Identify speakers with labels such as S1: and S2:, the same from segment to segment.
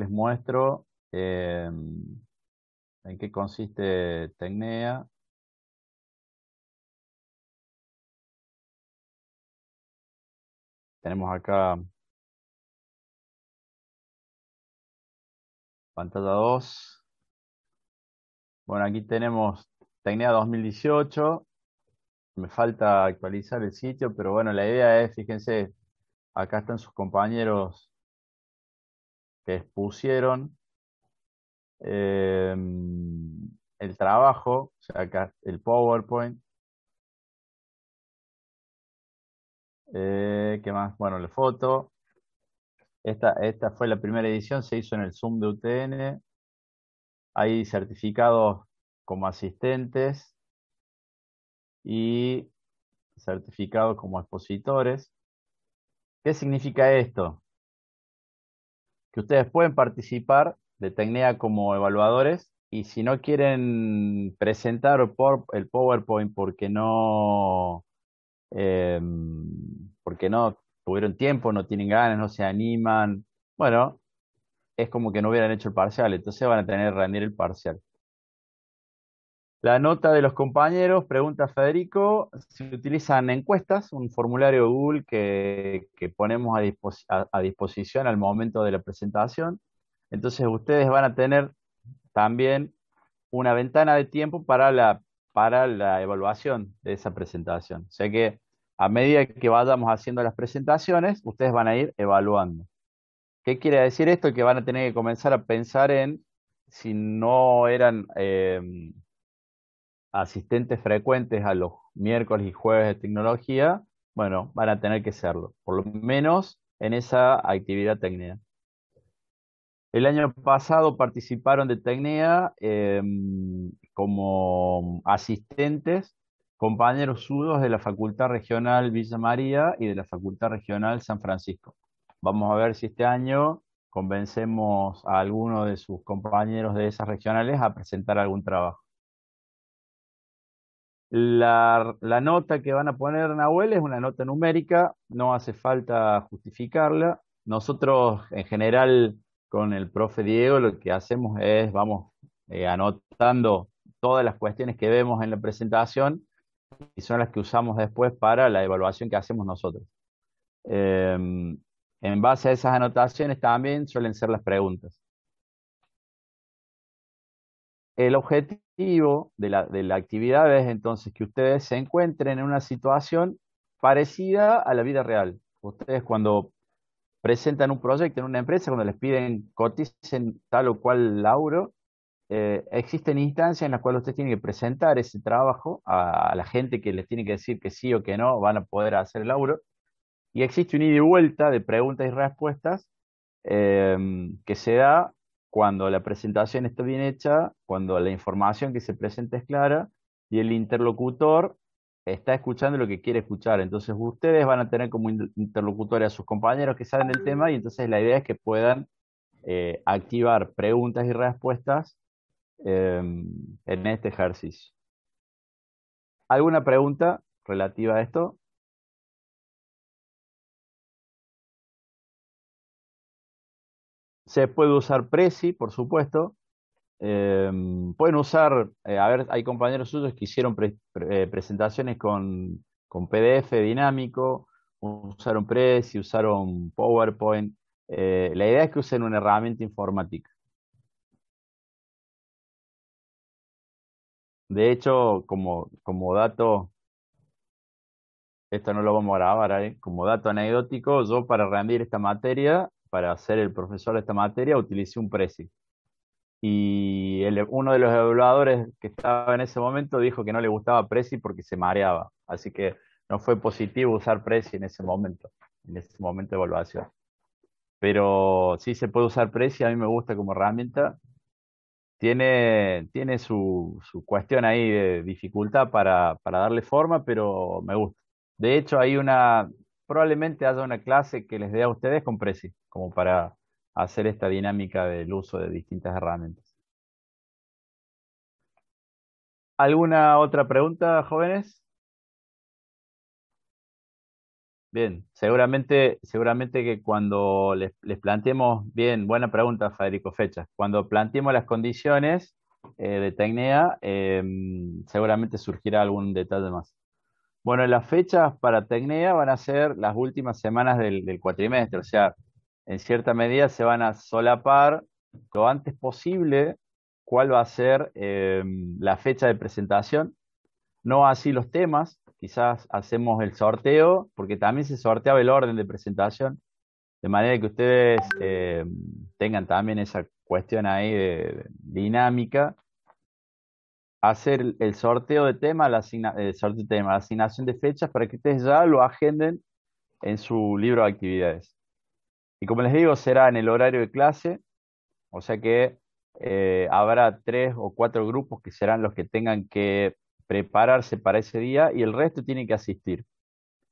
S1: les muestro en qué consiste Tecnea. Tenemos acá pantalla 2. Bueno, aquí tenemos Tecnea 2018. Me falta actualizar el sitio, pero bueno, la idea es, fíjense, acá están sus compañeros que expusieron eh, el trabajo, o sea, acá el PowerPoint. ¿Qué más? Bueno, la foto. Esta fue la primera edición, se hizo en el Zoom de UTN. Hay certificados como asistentes y certificados como expositores. ¿Qué significa esto? Que ustedes pueden participar de Tecnea como evaluadores y si no quieren presentar el PowerPoint eh, porque no tuvieron tiempo, no tienen ganas, no se animan, bueno, es como que no hubieran hecho el parcial, entonces van a tener que rendir el parcial. La nota de los compañeros, pregunta Federico, se utilizan encuestas, un formulario Google que ponemos a disposición al momento de la presentación. Entonces ustedes van a tener también una ventana de tiempo para la evaluación de esa presentación. O sea que a medida que vayamos haciendo las presentaciones, ustedes van a ir evaluando. ¿Qué quiere decir esto? Que van a tener que comenzar a pensar en si no eran asistentes frecuentes a los miércoles y jueves de tecnología, bueno, van a tener que serlo, por lo menos en esa actividad técnica. El año pasado participaron de Tecnea como asistentes compañeros suyos de la Facultad Regional Villa María y de la Facultad Regional San Francisco. Vamos a ver si este año convencemos a alguno de sus compañeros de esas regionales a presentar algún trabajo. La nota que van a poner, Nahuel, es una nota numérica, no hace falta justificarla. Nosotros, en general, con el profe Diego, lo que hacemos es, vamos anotando todas las cuestiones que vemos en la presentación y son las que usamos después para la evaluación que hacemos nosotros. Eh, en base a esas anotaciones también suelen ser las preguntas. El objetivo de la actividad es entonces que ustedes se encuentren en una situación parecida a la vida real. Ustedes cuando presentan un proyecto en una empresa, cuando les piden coticen tal o cual lauro, existen instancias en las cuales ustedes tienen que presentar ese trabajo a la gente que les tiene que decir que sí o que no van a poder hacer el lauro. Y existe un ida y vuelta de preguntas y respuestas que se da cuando la presentación está bien hecha, cuando la información que se presenta es clara y el interlocutor está escuchando lo que quiere escuchar. Entonces ustedes van a tener como interlocutores a sus compañeros que saben del tema y entonces la idea es que puedan activar preguntas y respuestas en este ejercicio. ¿Alguna pregunta relativa a esto? Se puede usar Prezi, por supuesto. Eh, pueden usar, a ver, hay compañeros suyos que hicieron presentaciones con PDF dinámico, usaron Prezi, usaron PowerPoint. La idea es que usen una herramienta informática. De hecho, como dato, esto no lo vamos a grabar ahí, como dato anecdótico, yo para rendir esta materia, para ser el profesor de esta materia, utilicé un Prezi. Y uno de los evaluadores que estaba en ese momento dijo que no le gustaba Prezi porque se mareaba. Así que no fue positivo usar Prezi en ese momento de evaluación. Pero sí se puede usar Prezi, a mí me gusta como herramienta. Tiene su cuestión ahí de dificultad para darle forma, pero me gusta. De hecho, probablemente haya una clase que les dé a ustedes con Prezi, como para hacer esta dinámica del uso de distintas herramientas. ¿Alguna otra pregunta, jóvenes? bien. Seguramente que cuando les planteemos, bien, buena pregunta, Federico, fechas. Cuando planteemos las condiciones de Tecnea, seguramente surgirá algún detalle más. Bueno, las fechas para Tecnea van a ser las últimas semanas del cuatrimestre, o sea, en cierta medida se van a solapar lo antes posible cuál va a ser la fecha de presentación, no así los temas, quizás hacemos el sorteo, porque también se sorteaba el orden de presentación, de manera que ustedes tengan también esa cuestión ahí de dinámica, hacer el sorteo de temas, el sorteo de temas, la asignación de fechas para que ustedes ya lo agenden en su libro de actividades. Y como les digo, será en el horario de clase, o sea que habrá 3 o 4 grupos que serán los que tengan que prepararse para ese día y el resto tiene que asistir.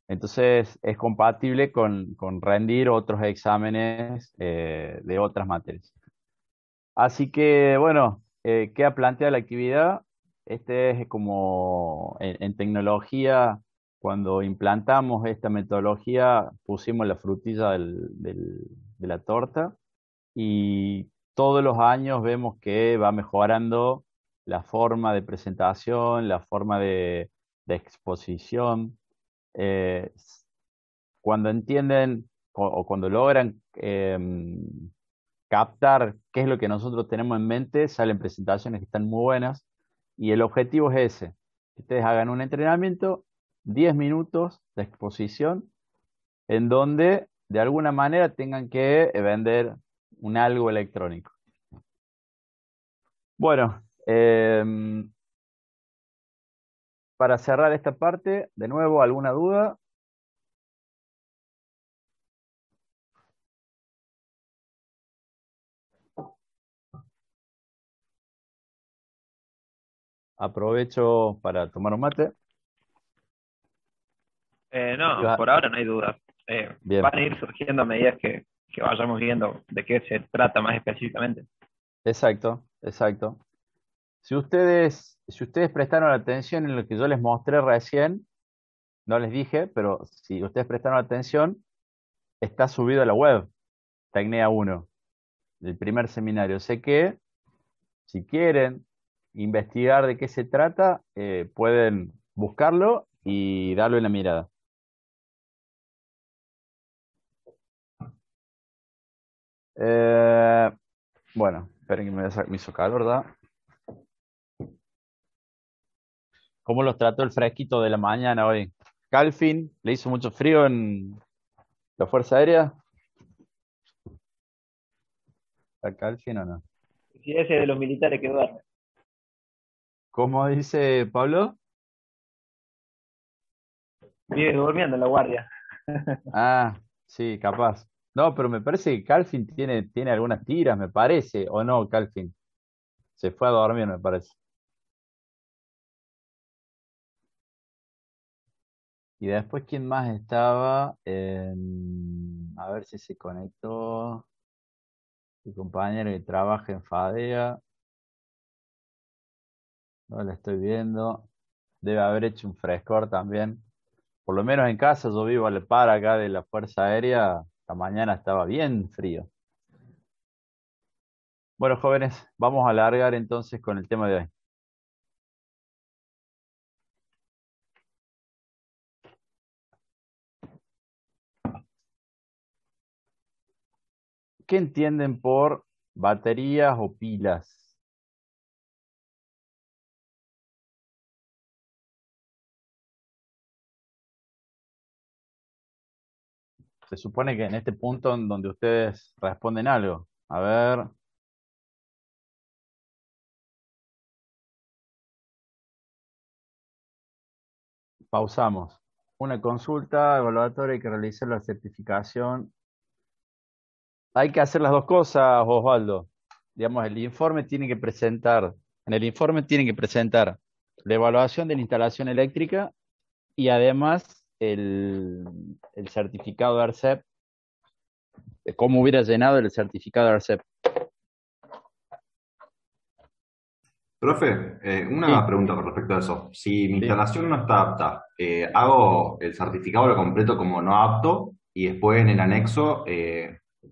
S1: Entonces es compatible con rendir otros exámenes de otras materias. Así que, bueno, queda planteada la actividad. Este es como en tecnología, cuando implantamos esta metodología, pusimos la frutilla de la torta y todos los años vemos que va mejorando la forma de presentación, la forma de exposición. Eh, Cuando entienden o cuando logran captar qué es lo que nosotros tenemos en mente, salen presentaciones que están muy buenas y el objetivo es ese, que ustedes hagan un entrenamiento, 10 minutos de exposición, en donde de alguna manera tengan que vender un algo electrónico. Bueno, para cerrar esta parte, de nuevo, ¿alguna duda? Aprovecho para tomar un mate.
S2: No,
S1: Iba-
S2: por ahora no hay duda.
S1: Bien,
S2: Van a ir surgiendo a medida que vayamos viendo de qué se trata más específicamente.
S1: exacto, exacto. Si ustedes prestaron atención en lo que yo les mostré recién, no les dije, pero si ustedes prestaron atención, está subido a la web, Tecnea 1, el primer seminario. Sé que si quieren investigar de qué se trata, pueden buscarlo y darle una mirada. Eh, bueno, esperen que me hizo calor, ¿verdad? ¿Cómo los trató el fresquito de la mañana hoy? Calfin, ¿le hizo mucho frío en la Fuerza Aérea? ¿A Calfin o no?
S2: Si ese de los militares que duerme,
S1: ¿Cómo dice Pablo?
S2: vive durmiendo en la guardia.
S1: Ah, sí, capaz. No, pero me parece que Calfin tiene algunas tiras, me parece, o no, Calfin. Se fue a dormir, me parece. Y después, ¿quién más estaba? A ver si se conectó. Mi compañero que trabaja en Fadea. No la estoy viendo. Debe haber hecho un frescor también. Por lo menos en casa, yo vivo al par acá de la Fuerza Aérea. Esta mañana estaba bien frío. Bueno, jóvenes, vamos a alargar entonces con el tema de hoy. ¿Qué entienden por baterías o pilas? Se supone que en este punto en donde ustedes responden algo. A ver, pausamos. Una consulta evaluatoria, hay que realizar la certificación. Hay que hacer las dos cosas, Osvaldo. Digamos, en el informe tienen que presentar la evaluación de la instalación eléctrica y además el certificado de ARCEP, de cómo hubiera llenado el certificado de ARCEP.
S3: Profe, una
S1: Sí,
S3: pregunta con respecto a eso. Si mi
S1: sí.
S3: instalación no está apta, ¿hago el certificado lo completo como no apto y después en el anexo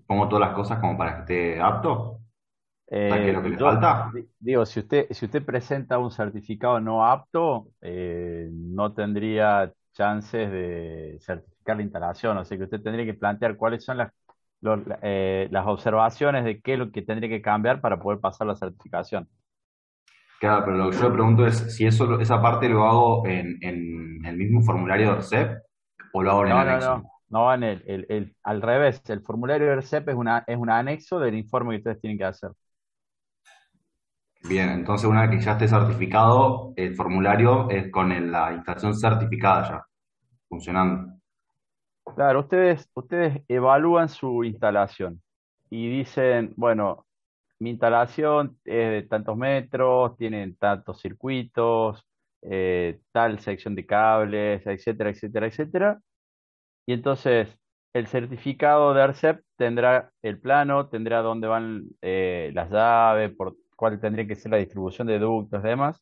S3: pongo todas las cosas como para que esté apto? O sea, ¿qué es lo que le falta?
S1: Digo, si usted presenta un certificado no apto, no tendría chances de certificar la instalación. O sea que usted tendría que plantear cuáles son las observaciones de qué es lo que tendría que cambiar para poder pasar la certificación.
S3: Claro, pero lo que yo le pregunto es si esa parte lo hago en el mismo formulario de RCEP o lo hago en el
S1: No, no,
S3: anexo.
S1: no. No, al revés. El formulario de RCEP es un anexo del informe que ustedes tienen que hacer.
S3: Bien, entonces una vez que ya esté certificado, el formulario es con la instalación certificada ya, funcionando.
S1: Claro, ustedes evalúan su instalación y dicen, bueno, mi instalación es de tantos metros, tienen tantos circuitos, tal sección de cables, etcétera, etcétera, etcétera. Y entonces el certificado de ARCEP tendrá el plano, tendrá dónde van las llaves, por cuál tendría que ser la distribución de ductos y demás.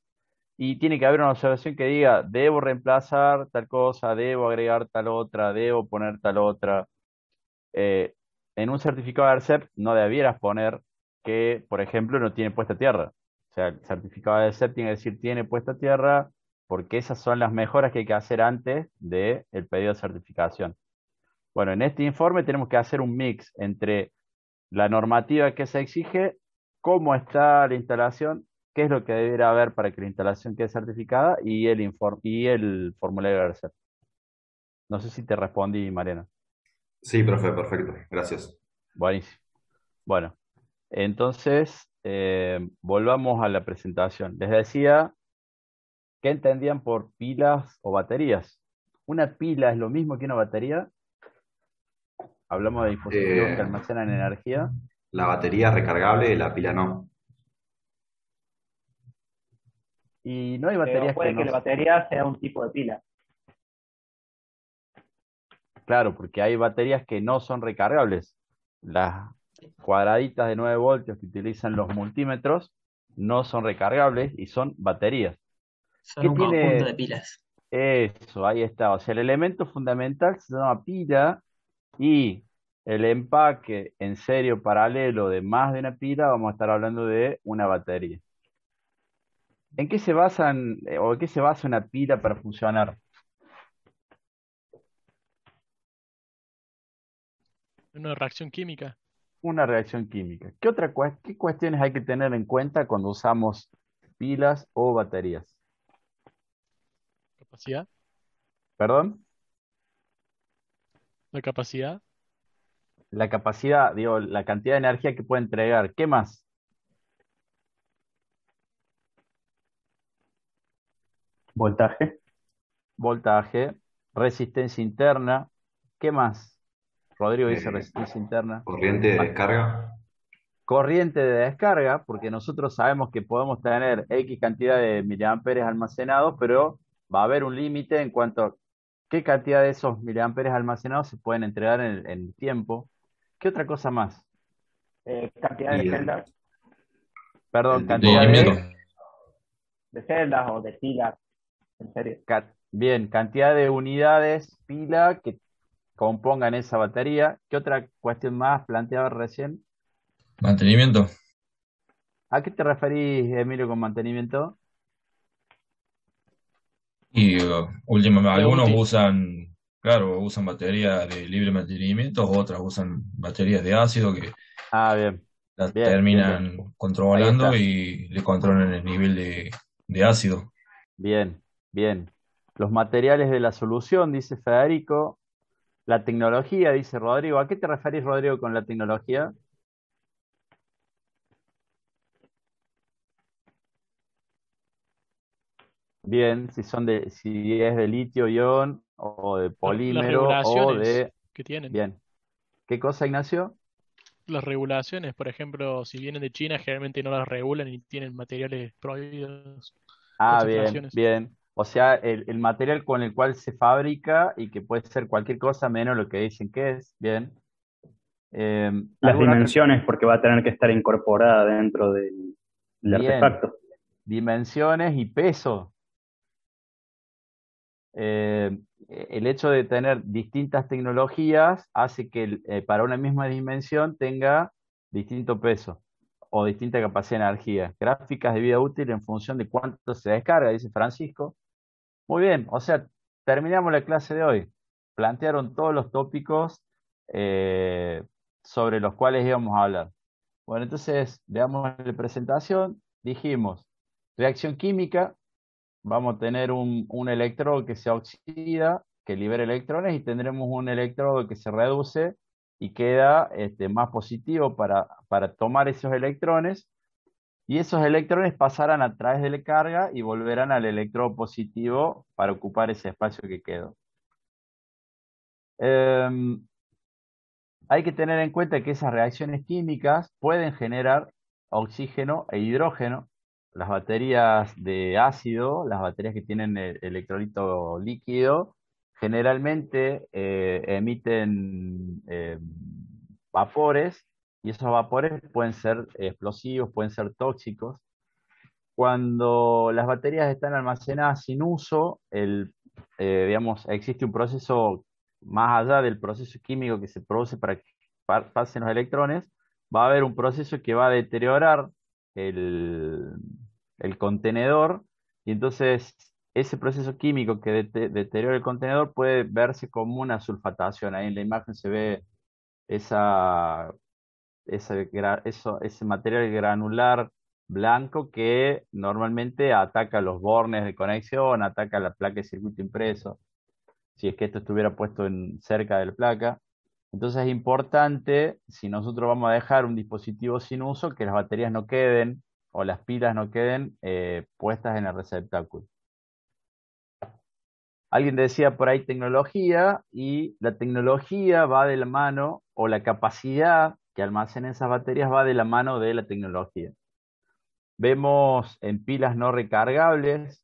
S1: Y tiene que haber una observación que diga, debo reemplazar tal cosa, debo agregar tal otra, debo poner tal otra. Eh, en un certificado de ARCEP no debieras poner que, por ejemplo, no tiene puesta a tierra. O sea, el certificado de ARCEP tiene que decir tiene puesta a tierra porque esas son las mejoras que hay que hacer antes del pedido de certificación. Bueno, en este informe tenemos que hacer un mix entre la normativa que se exige, cómo está la instalación, qué es lo que debería haber para que la instalación quede certificada y el formulario de ARCEP. No sé si te respondí, Mariana.
S3: Sí, profe, perfecto, gracias.
S1: Buenísimo. Bueno, entonces volvamos a la presentación. Les decía, ¿qué entendían por pilas o baterías? Una pila es lo mismo que una batería. Hablamos de dispositivos que
S3: Eh,
S1: almacenan energía.
S3: la batería recargable, la pila no.
S1: Y no hay
S2: O
S1: baterías que
S2: puede que
S1: no.
S2: la batería sea un tipo de pila.
S1: Claro, porque hay baterías que no son recargables. Las cuadraditas de 9 voltios que utilizan los multímetros no son recargables y son baterías.
S4: Son
S1: ¿Qué
S4: un conjunto
S1: tiene
S4: de pilas.
S1: eso? Ahí está. O sea, el elemento fundamental se llama pila y el empaque en serio paralelo de más de una pila, vamos a estar hablando de una batería. ¿En qué se basan o en qué se basa una pila para funcionar?
S5: Una reacción química,
S1: Una reacción química. ¿Qué cuestiones hay que tener en cuenta cuando usamos pilas o baterías?
S5: capacidad,
S1: ¿Perdón?
S5: la capacidad,
S1: La capacidad, digo, la cantidad de energía que puede entregar. ¿Qué más?
S2: Voltaje.
S1: Voltaje, resistencia interna. ¿Qué más? Rodrigo dice
S3: Eh,
S1: resistencia interna.
S3: corriente de
S1: Ma-
S3: descarga.
S1: Corriente de descarga, porque nosotros sabemos que podemos tener X cantidad de miliamperes almacenados, pero va a haber un límite en cuanto a qué cantidad de esos miliamperes almacenados se pueden entregar en el tiempo. ¿Qué otra cosa más?
S2: Cantidad
S3: Y
S2: de celdas,
S1: Perdón,
S3: el tipo
S1: cantidad
S4: Mantenimiento.
S2: de celdas o de pilas, en serio.
S1: bien, cantidad de unidades pila que compongan esa batería. ¿Qué otra cuestión más planteaba recién?
S4: Mantenimiento.
S1: ¿A qué te referís, Emilio, con mantenimiento?
S4: Y
S5: vida
S4: algunos
S5: útil.
S4: usan, claro, usan baterías de libre mantenimiento, otras usan baterías de ácido que
S1: Ah, bien,
S4: la
S1: bien, bien, bien.
S4: terminan
S1: Ahí
S4: controlando
S1: está.
S4: y le controlan el nivel de ácido.
S1: Bien, bien. Los materiales de la solución, dice Federico. La tecnología, dice Rodrigo. ¿A qué te referís, Rodrigo, con la tecnología? Bien, si es de litio-ion o de
S5: Las
S1: polímero o
S5: regulaciones
S1: de...
S5: que tienen.
S1: Bien. ¿Qué cosa, Ignacio?
S5: Las regulaciones, por ejemplo, si vienen de China, generalmente no las regulan y tienen materiales prohibidos,
S1: Ah, bien,
S5: concentraciones.
S1: bien. O sea, el material con el cual se fabrica y que puede ser cualquier cosa menos lo que dicen que es. Bien.
S2: Las
S1: ¿Alguna otra?
S2: dimensiones, porque va a tener que estar incorporada dentro del
S1: Bien,
S2: artefacto.
S1: dimensiones y peso. El hecho de tener distintas tecnologías hace que para una misma dimensión tenga distinto peso o distinta capacidad de energía. Gráficas de vida útil en función de cuánto se descarga, dice Francisco. Muy bien, o sea, terminamos la clase de hoy. Plantearon todos los tópicos eh, sobre los cuales íbamos a hablar. Bueno, entonces, veamos la presentación. Dijimos, reacción química, vamos a tener un electrodo que se oxida, que libera electrones, y tendremos un electrodo que se reduce y queda más positivo para tomar esos electrones, y esos electrones pasarán a través de la carga y volverán al electrodo positivo para ocupar ese espacio que quedó. Em, Hay que tener en cuenta que esas reacciones químicas pueden generar oxígeno e hidrógeno. Las baterías de ácido, las baterías que tienen el electrolito líquido, generalmente emiten vapores, y esos vapores pueden ser explosivos, pueden ser tóxicos. Cuando las baterías están almacenadas sin uso, digamos, existe un proceso más allá del proceso químico que se produce para que pasen los electrones. Va a haber un proceso que va a deteriorar el, el contenedor, y entonces ese proceso químico que deteriora el contenedor puede verse como una sulfatación. Ahí en la imagen se ve esa ese material granular blanco que normalmente ataca los bornes de conexión, ataca la placa de circuito impreso, si es que esto estuviera puesto cerca de la placa. Entonces es importante, si nosotros vamos a dejar un dispositivo sin uso, que las baterías no queden o las pilas no queden puestas en el receptáculo. Alguien decía por ahí tecnología, y la tecnología va de la mano, o la capacidad que almacenan esas baterías va de la mano de la tecnología. Vemos en pilas no recargables,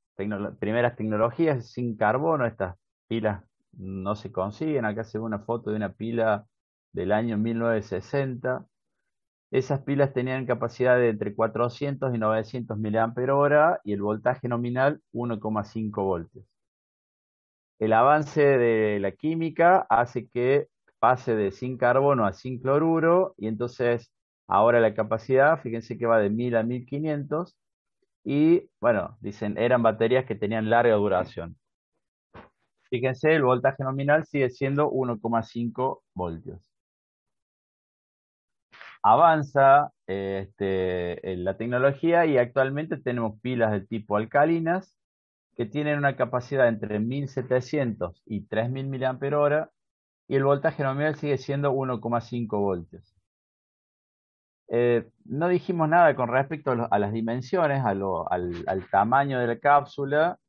S1: primeras tecnologías sin carbono. Estas pilas no se consiguen. Acá se ve una foto de una pila del año 1960. Esas pilas tenían capacidad de entre 400 y 900 mAh y el voltaje nominal 1,5 voltios. El avance de la química hace que pase de zinc carbono a zinc cloruro, y entonces ahora la capacidad, fíjense que va de 1000 a 1500, y bueno, dicen, eran baterías que tenían larga duración. Fíjense, el voltaje nominal sigue siendo 1,5 voltios. Avanza en la tecnología, y actualmente tenemos pilas del tipo alcalinas que tienen una capacidad entre 1700 y 3000 mAh, y el voltaje nominal sigue siendo 1,5 voltios. No dijimos nada con respecto a las dimensiones, al tamaño de la cápsula.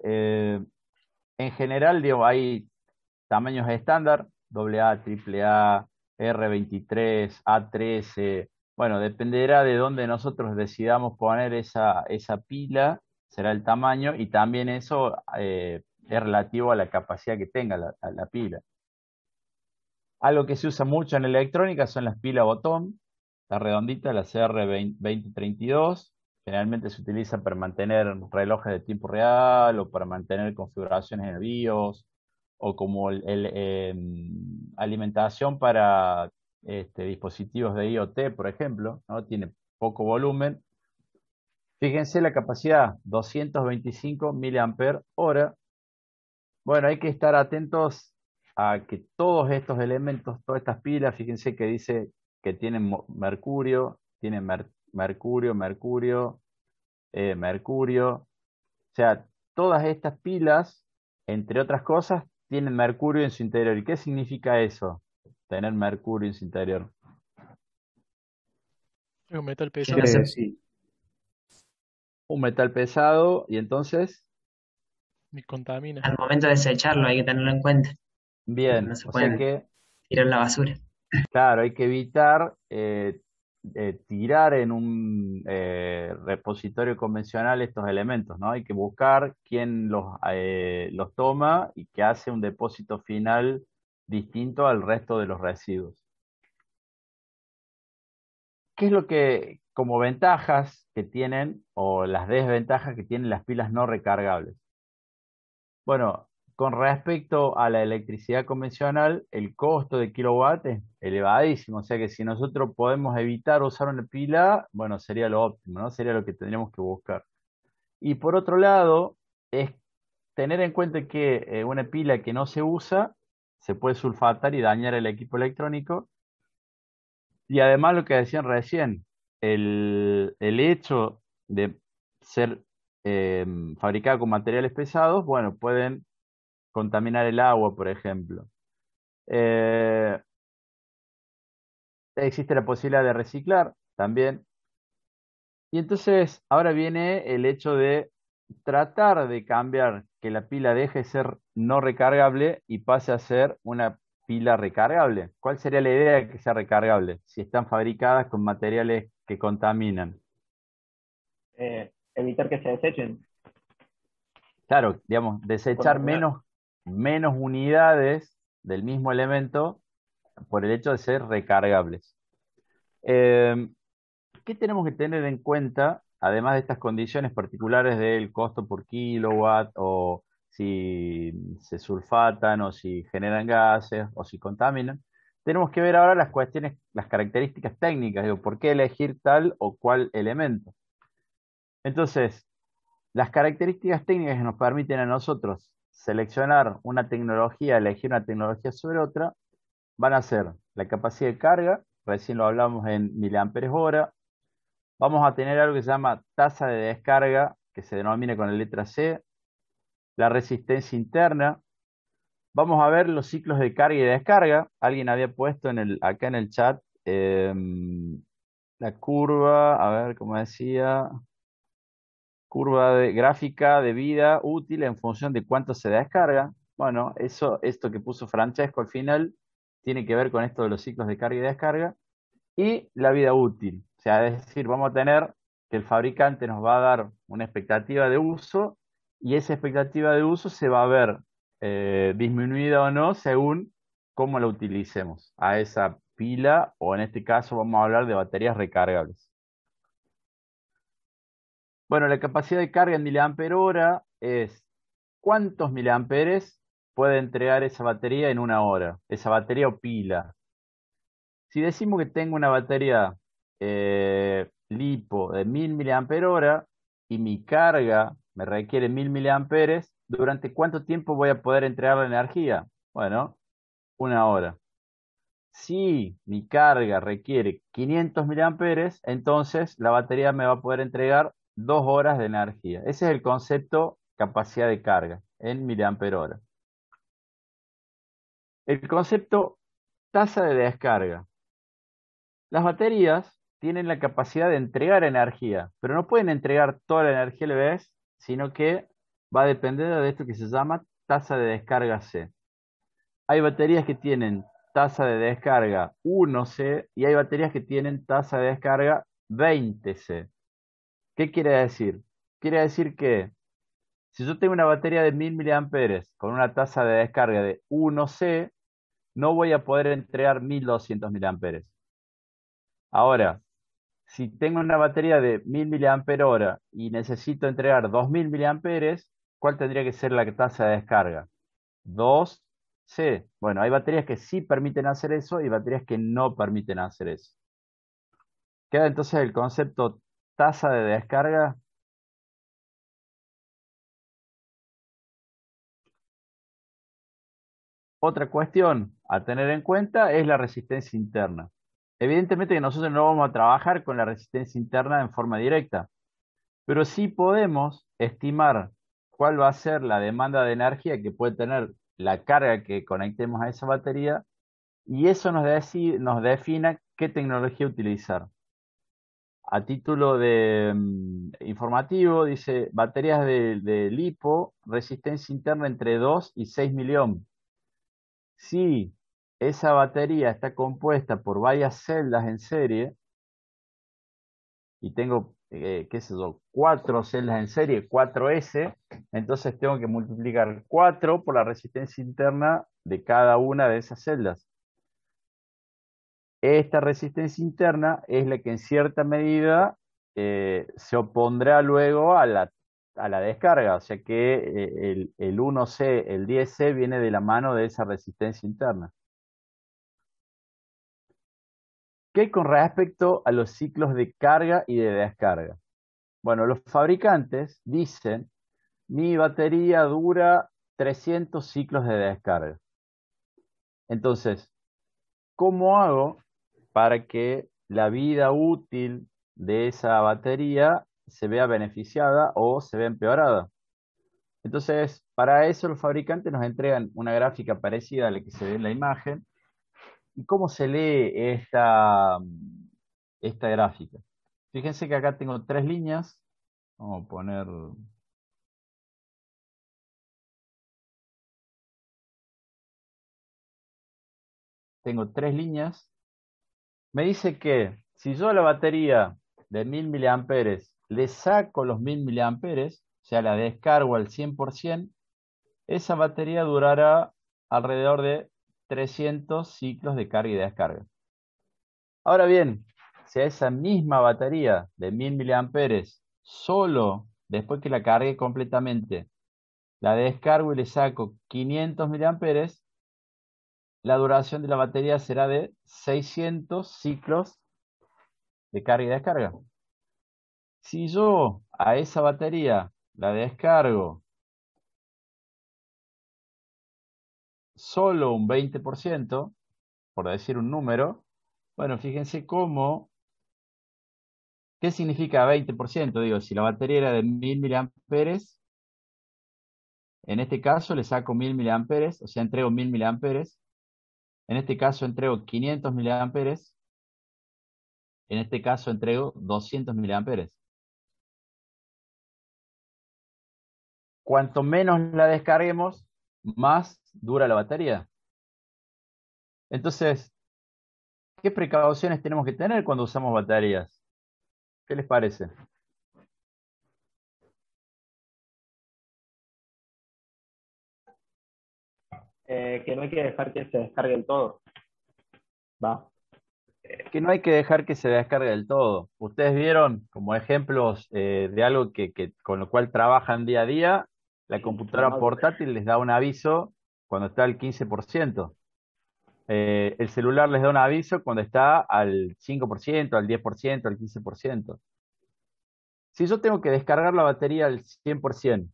S1: En general, digo, hay tamaños estándar: AA, AAA, R23, A13. Bueno, dependerá de dónde nosotros decidamos poner esa pila, será el tamaño, y también eso es relativo a la capacidad que tenga la pila. Algo que se usa mucho en electrónica son las pilas botón, la redondita, la CR2032. Generalmente se utiliza para mantener relojes de tiempo real, o para mantener configuraciones en el BIOS, o como alimentación para dispositivos de IoT, por ejemplo, ¿no? Tiene poco volumen. Fíjense la capacidad, 225 mAh. Bueno, hay que estar atentos a que todos estos elementos, todas estas pilas, fíjense que dice que tienen mercurio, tienen mercurio, mercurio, mercurio. O sea, todas estas pilas, entre otras cosas, tienen mercurio en su interior. ¿Y qué significa eso? Tener mercurio en su interior.
S5: Es un metal
S6: Que
S5: pesado.
S6: no se, sí.
S1: Un metal pesado, y entonces,
S5: Me contamina.
S6: Al momento de desecharlo hay que tenerlo en cuenta.
S1: bien,
S6: No se
S1: o sea
S6: pueden
S1: que,
S6: tirar a la basura.
S1: claro, hay que evitar tirar en un repositorio convencional estos elementos, ¿no? Hay que buscar quién los toma y que hace un depósito final distinto al resto de los residuos. como ventajas que tienen o las desventajas que tienen las pilas no recargables. Bueno, con respecto a la electricidad convencional, el costo de kilowatt es elevadísimo, o sea que si nosotros podemos evitar usar una pila, bueno, sería lo óptimo, ¿no? Sería lo que tendríamos que buscar. Y por otro lado, es tener en cuenta que una pila que no se usa se puede sulfatar y dañar el equipo electrónico. Y además lo que decían recién, el hecho de ser fabricada con materiales pesados, bueno, pueden contaminar el agua, por ejemplo. Eh, Existe la posibilidad de reciclar también. Y entonces ahora viene el hecho de tratar de cambiar que la pila deje de ser no recargable y pase a ser una pila recargable. ¿Cuál sería la idea de que sea recargable si están fabricadas con materiales que contaminan?
S2: Evitar que se desechen
S1: Claro, digamos,
S2: o
S1: desechar
S2: contaminar.
S1: menos unidades del mismo elemento por el hecho de ser recargables. Eh, ¿Qué tenemos que tener en cuenta, además de estas condiciones particulares del costo por kilowatt, o si se sulfatan, o si generan gases, o si contaminan? Tenemos que ver ahora las cuestiones, las características técnicas, digo, ¿por qué elegir tal o cual elemento? Entonces, las características técnicas que nos permiten a nosotros seleccionar una tecnología, elegir una tecnología sobre otra, van a ser la capacidad de carga, recién lo hablamos en miliamperes hora. Vamos a tener algo que se llama tasa de descarga, que se denomina con la letra C, la resistencia interna. Vamos a ver los ciclos de carga y descarga. Alguien había puesto acá en el chat la curva, a ver cómo decía, curva de gráfica de vida útil en función de cuánto se descarga. Bueno, esto que puso Francesco al final tiene que ver con esto de los ciclos de carga y descarga. Y la vida útil. O sea, es decir, vamos a tener que el fabricante nos va a dar una expectativa de uso y esa expectativa de uso se va a ver disminuida o no según cómo la utilicemos a esa pila, o en este caso vamos a hablar de baterías recargables. Bueno, la capacidad de carga en miliampere hora es cuántos miliamperes puede entregar esa batería en una hora, esa batería o pila. Si decimos que tengo una batería LiPo de 1000 mAh y mi carga me requiere 1000 miliamperes, ¿durante cuánto tiempo voy a poder entregar la energía? Bueno, una hora. Si mi carga requiere 500 miliamperes, entonces la batería me va a poder entregar 2 horas de energía. Ese es el concepto capacidad de carga en miliampere hora. El concepto tasa de descarga. Las baterías tienen la capacidad de entregar energía, pero no pueden entregar toda la energía a la vez, sino que va a depender de esto que se llama tasa de descarga C. Hay baterías que tienen tasa de descarga 1C y hay baterías que tienen tasa de descarga 20C. ¿Qué quiere decir? Quiere decir que si yo tengo una batería de 1000 miliamperes con una tasa de descarga de 1C, no voy a poder entregar 1200 miliamperes. Ahora, si tengo una batería de 1000 mAh y necesito entregar 2000 miliamperes, ¿cuál tendría que ser la tasa de descarga? 2C. Bueno, hay baterías que sí permiten hacer eso y baterías que no permiten hacer eso. Queda entonces el concepto tasa de descarga. Otra cuestión a tener en cuenta es la resistencia interna. Evidentemente que nosotros no vamos a trabajar con la resistencia interna en forma directa, pero sí podemos estimar cuál va a ser la demanda de energía que puede tener la carga que conectemos a esa batería, y eso nos defina qué tecnología utilizar. A título de informativo, dice baterías de LiPo, resistencia interna entre 2 y 6 miliohms. Si esa batería está compuesta por varias celdas en serie, y tengo, qué sé yo, 4 celdas en serie, 4S, entonces tengo que multiplicar 4 por la resistencia interna de cada una de esas celdas. esta resistencia interna es la que en cierta medida se opondrá luego a la descarga, o sea que el 1C, el 10C viene de la mano de esa resistencia interna. ¿Qué hay con respecto a los ciclos de carga y de descarga? Bueno, los fabricantes dicen, mi batería dura 300 ciclos de descarga. Entonces, ¿cómo hago para que la vida útil de esa batería se vea beneficiada o se vea empeorada? Entonces, para eso los fabricantes nos entregan una gráfica parecida a la que se ve en la imagen. ¿Y cómo se lee esta gráfica? Fíjense que acá tengo tres líneas. Vamos a poner... Tengo tres líneas. Me dice que si yo a la batería de 1000 miliamperes le saco los 1000 miliamperes, o sea, la descargo al 100%, esa batería durará alrededor de 300 ciclos de carga y descarga. Ahora bien, si a esa misma batería de 1000 miliamperes, solo después que la cargue completamente, la descargo y le saco 500 miliamperes, la duración de la batería será de 600 ciclos de carga y descarga. Si yo a esa batería la descargo solo un 20%, por decir un número, bueno, fíjense cómo, ¿qué significa 20%? Digo, si la batería era de 1000 miliamperes, en este caso le saco 1000 miliamperes, o sea, entrego 1000 miliamperes. En este caso entrego 500 miliamperes. En este caso entrego 200 miliamperes. Cuanto menos la descarguemos, más dura la batería. Entonces, ¿qué precauciones tenemos que tener cuando usamos baterías? ¿Qué les parece?
S2: Que no hay que dejar que se descargue el todo. Va.
S1: Que no hay que dejar que se descargue del todo. Ustedes vieron como ejemplos de algo con lo cual trabajan día a día, la computadora portátil les da un aviso cuando está al 15%. El celular les da un aviso cuando está al 5%, al 10%, al 15%. Si yo tengo que descargar la batería al 100%,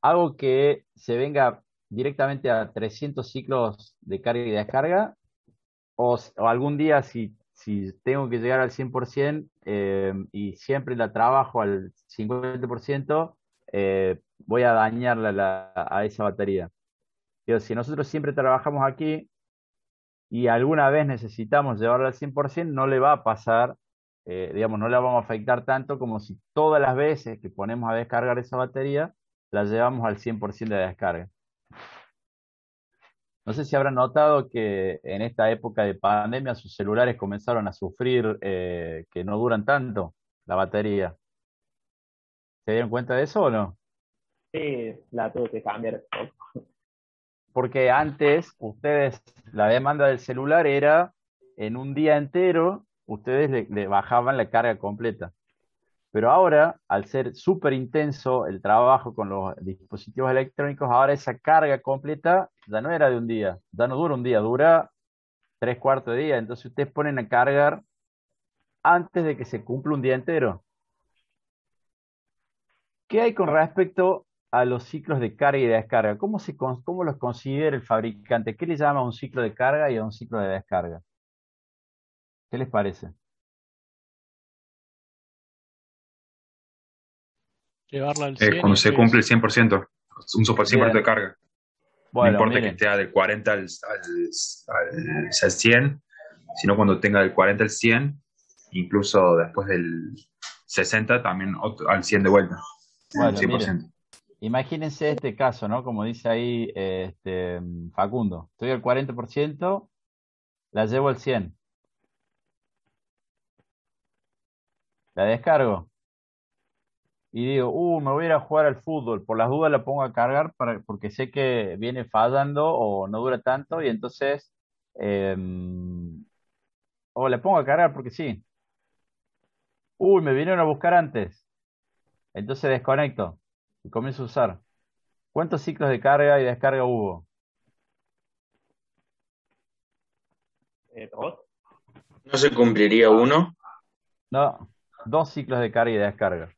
S1: hago que se venga directamente a 300 ciclos de carga y descarga, o algún día si tengo que llegar al 100% y siempre la trabajo al 50%, voy a dañarla a esa batería. Digo, si nosotros siempre trabajamos aquí y alguna vez necesitamos llevarla al 100%, no le va a pasar, digamos, no la vamos a afectar tanto como si todas las veces que ponemos a descargar esa batería, la llevamos al 100% de descarga. No sé si habrán notado que en esta época de pandemia sus celulares comenzaron a sufrir que no duran tanto la batería. ¿Se dieron cuenta de eso o no?
S2: Sí, la tuve que cambiar.
S1: Porque antes ustedes, la demanda del celular era en un día entero, ustedes le bajaban la carga completa. Pero ahora, al ser súper intenso el trabajo con los dispositivos electrónicos, ahora esa carga completa ya no era de un día, ya no dura un día, dura tres cuartos de día. Entonces ustedes ponen a cargar antes de que se cumpla un día entero. ¿Qué hay con respecto a los ciclos de carga y de descarga? ¿Cómo los considera el fabricante? ¿Qué le llama a un ciclo de carga y a un ciclo de descarga? ¿Qué les parece?
S5: Llevarla al 100 y
S7: Cuando se cumple el
S5: después,
S7: 100%, un super 100% de
S1: Bien,
S7: carga. No
S1: bueno,
S7: importa que
S1: miren,
S7: esté del 40 al 100, sino cuando tenga del 40 al 100, incluso después del 60 también al 100 de vuelta, al
S1: bueno, miren.
S7: 100%.
S1: Imagínense este caso, ¿no? Como dice ahí Facundo. Estoy al 40%, la llevo al 100. La descargo. Y digo, me voy a ir a jugar al fútbol. Por las dudas la pongo a cargar porque sé que viene fallando o no dura tanto. Y entonces O le pongo a cargar porque sí. Uy, me vinieron a buscar antes. Entonces desconecto y comienzo a usar. ¿Cuántos ciclos de carga y descarga hubo?
S2: Dos.
S7: ¿No se cumpliría uno?
S1: No, dos ciclos de carga y descarga.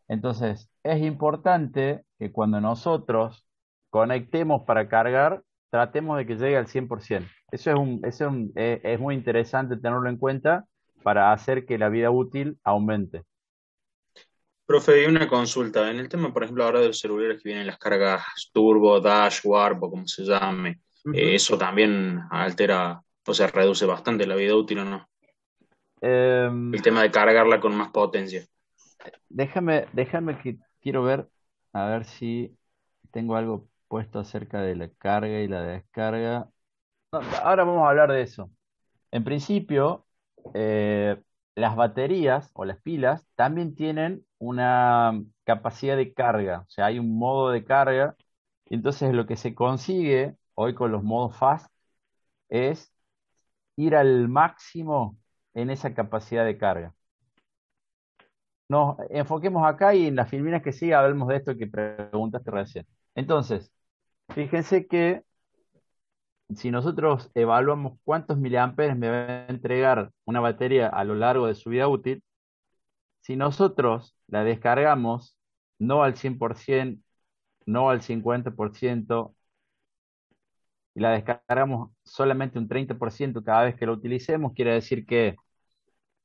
S1: Entonces, es importante que cuando nosotros conectemos para cargar, tratemos de que llegue al 100%. Es muy interesante tenerlo en cuenta para hacer que la vida útil aumente.
S7: Profe, y una consulta. En el tema, por ejemplo, ahora de los celulares que vienen las cargas turbo, dash, warp o como se llame,
S1: Ujú.
S7: eso también altera, o sea, reduce bastante la vida útil, ¿o no?
S1: Em,
S7: El tema de cargarla con más potencia.
S1: déjame que quiero ver, a ver si tengo algo puesto acerca de la carga y la descarga. No, ahora vamos a hablar de eso. En principio, eh, las baterías o las pilas también tienen una capacidad de carga, o sea, hay un modo de carga, y entonces lo que se consigue hoy con los modos fast es ir al máximo en esa capacidad de carga. Nos enfoquemos acá y en las filminas que sigue hablemos de esto que preguntaste recién. Entonces, fíjense que si nosotros evaluamos cuántos miliamperes me va a entregar una batería a lo largo de su vida útil, si nosotros la descargamos no al 100%, no al 50%, y la descargamos solamente un 30% cada vez que lo utilicemos, quiere decir que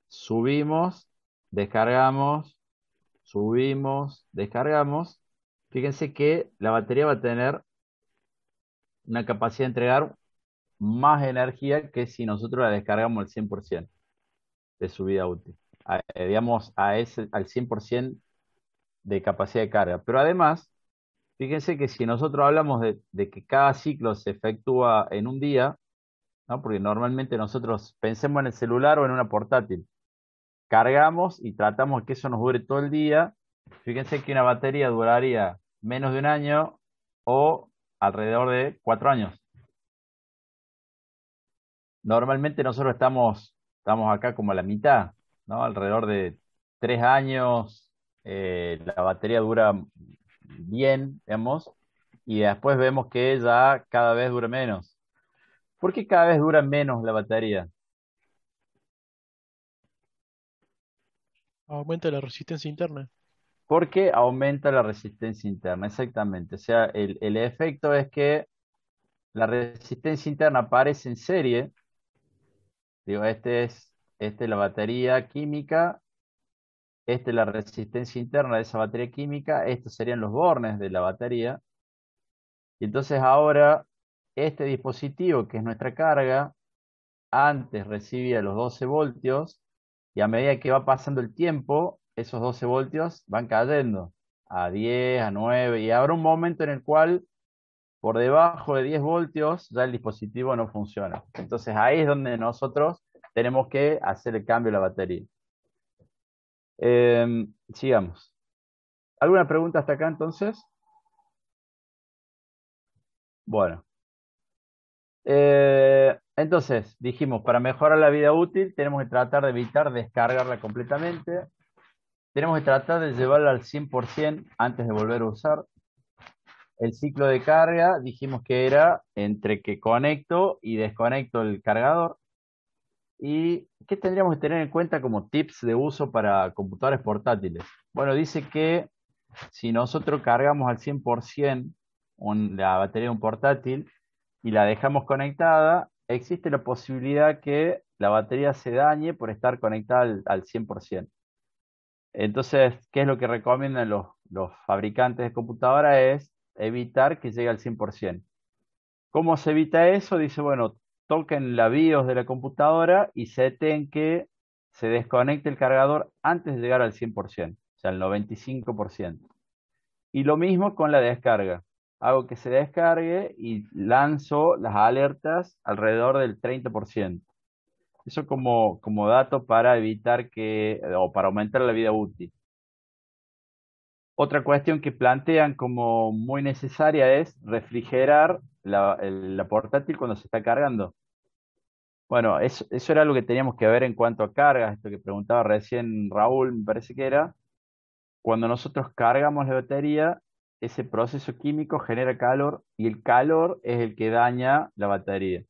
S1: subimos, descargamos, subimos, descargamos. Fíjense que la batería va a tener una capacidad de entregar más energía que si nosotros la descargamos al 100% de su vida útil. Digamos, al 100% de capacidad de carga. Pero además, fíjense que si nosotros hablamos de que cada ciclo se efectúa en un día, ¿no? Porque normalmente nosotros pensemos en el celular o en una portátil, cargamos y tratamos que eso nos dure todo el día. Fíjense que una batería duraría menos de un año o alrededor de 4 años. Normalmente nosotros estamos acá como a la mitad, ¿no? Alrededor de 3 años, la batería dura bien, digamos, y después vemos que ya cada vez dura menos. ¿Por qué cada vez dura menos la batería?
S5: Aumenta la resistencia interna.
S1: Porque aumenta la resistencia interna, exactamente. O sea, el efecto es que la resistencia interna aparece en serie. Digo, esta es la batería química, esta es la resistencia interna de esa batería química, estos serían los bornes de la batería. Y entonces ahora, este dispositivo, que es nuestra carga, antes recibía los 12 voltios y a medida que va pasando el tiempo, esos 12 voltios van cayendo a 10, a 9 y habrá un momento en el cual por debajo de 10 voltios ya el dispositivo no funciona. Entonces ahí es donde nosotros tenemos que hacer el cambio de la batería. Sigamos. ¿Alguna pregunta hasta acá entonces? Bueno. Entonces, dijimos, para mejorar la vida útil tenemos que tratar de evitar descargarla completamente. Tenemos que tratar de llevarla al 100% antes de volver a usar. El ciclo de carga dijimos que era entre que conecto y desconecto el cargador. ¿Y qué tendríamos que tener en cuenta como tips de uso para computadores portátiles? Bueno, dice que si nosotros cargamos al 100% la batería de un portátil y la dejamos conectada, existe la posibilidad que la batería se dañe por estar conectada al 100%. Entonces, ¿qué es lo que recomiendan los fabricantes de computadoras? Es evitar que llegue al 100%. ¿Cómo se evita eso? Dice, bueno, toquen la BIOS de la computadora y seten que se desconecte el cargador antes de llegar al 100%, o sea, al 95%. Y lo mismo con la descarga. Hago que se descargue y lanzo las alertas alrededor del 30%. Eso como dato para evitar o para aumentar la vida útil. Otra cuestión que plantean como muy necesaria es refrigerar la portátil cuando se está cargando. Bueno, eso era lo que teníamos que ver en cuanto a cargas, esto que preguntaba recién Raúl, me parece que era. Cuando nosotros cargamos la batería, ese proceso químico genera calor y el calor es el que daña la batería.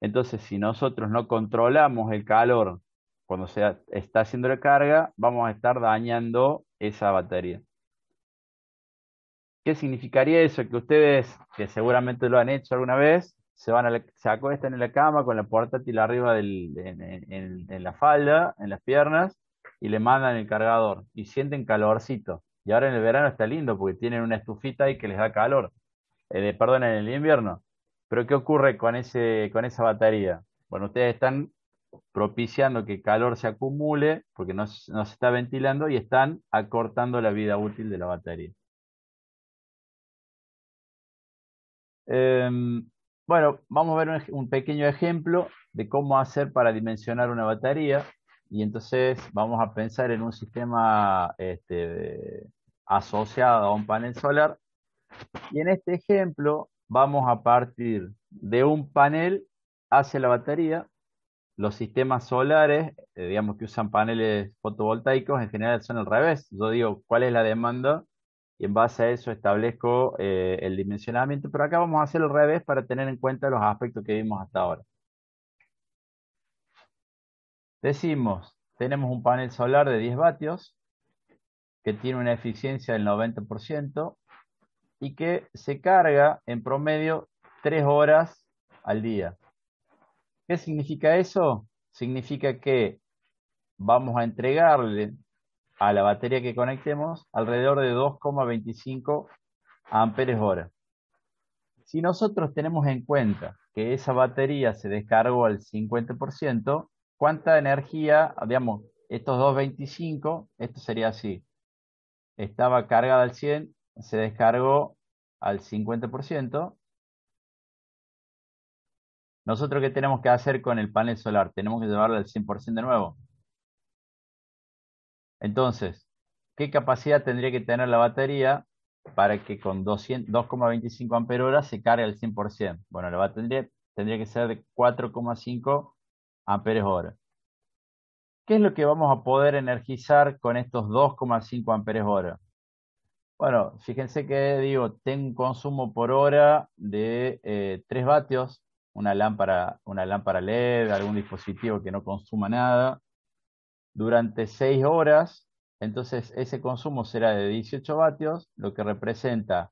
S1: Entonces, si nosotros no controlamos el calor cuando se está haciendo la carga, vamos a estar dañando esa batería. ¿Qué significaría eso? Que ustedes, que seguramente lo han hecho alguna vez, se acuestan en la cama con la portátil arriba en la falda, en las piernas, y le mandan el cargador y sienten calorcito. Y ahora en el verano está lindo porque tienen una estufita ahí que les da calor. Perdón, en el invierno. Pero ¿qué ocurre con esa batería? Bueno, ustedes están propiciando que el calor se acumule porque no se está ventilando y están acortando la vida útil de la batería. Bueno, vamos a ver un pequeño ejemplo de cómo hacer para dimensionar una batería. Y entonces vamos a pensar en un sistema asociado a un panel solar. Y en este ejemplo vamos a partir de un panel hacia la batería. Los sistemas solares, digamos que usan paneles fotovoltaicos, en general son al revés. Yo digo cuál es la demanda y en base a eso establezco el dimensionamiento, pero acá vamos a hacer al revés para tener en cuenta los aspectos que vimos hasta ahora. Decimos, tenemos un panel solar de 10 vatios que tiene una eficiencia del 90% y que se carga en promedio 3 horas al día. ¿Qué significa eso? Significa que vamos a entregarle a la batería que conectemos alrededor de 2,25 amperes hora. Si nosotros tenemos en cuenta que esa batería se descargó al 50%, ¿cuánta energía, digamos, estos 2,25, esto sería así, estaba cargada al 100, se descargó al 50%, nosotros qué tenemos que hacer con el panel solar? Tenemos que llevarlo al 100% de nuevo. Entonces, ¿qué capacidad tendría que tener la batería para que con 2,25 amperios se cargue al 100%? Bueno, la batería tendría que ser de 4,5 amperios hora. ¿Qué es lo que vamos a poder energizar con estos 2,5 amperios hora? Bueno, fíjense que digo, tengo un consumo por hora de 3 vatios, una lámpara LED, algún dispositivo que no consuma nada, durante 6 horas. Entonces ese consumo será de 18 vatios, lo que representa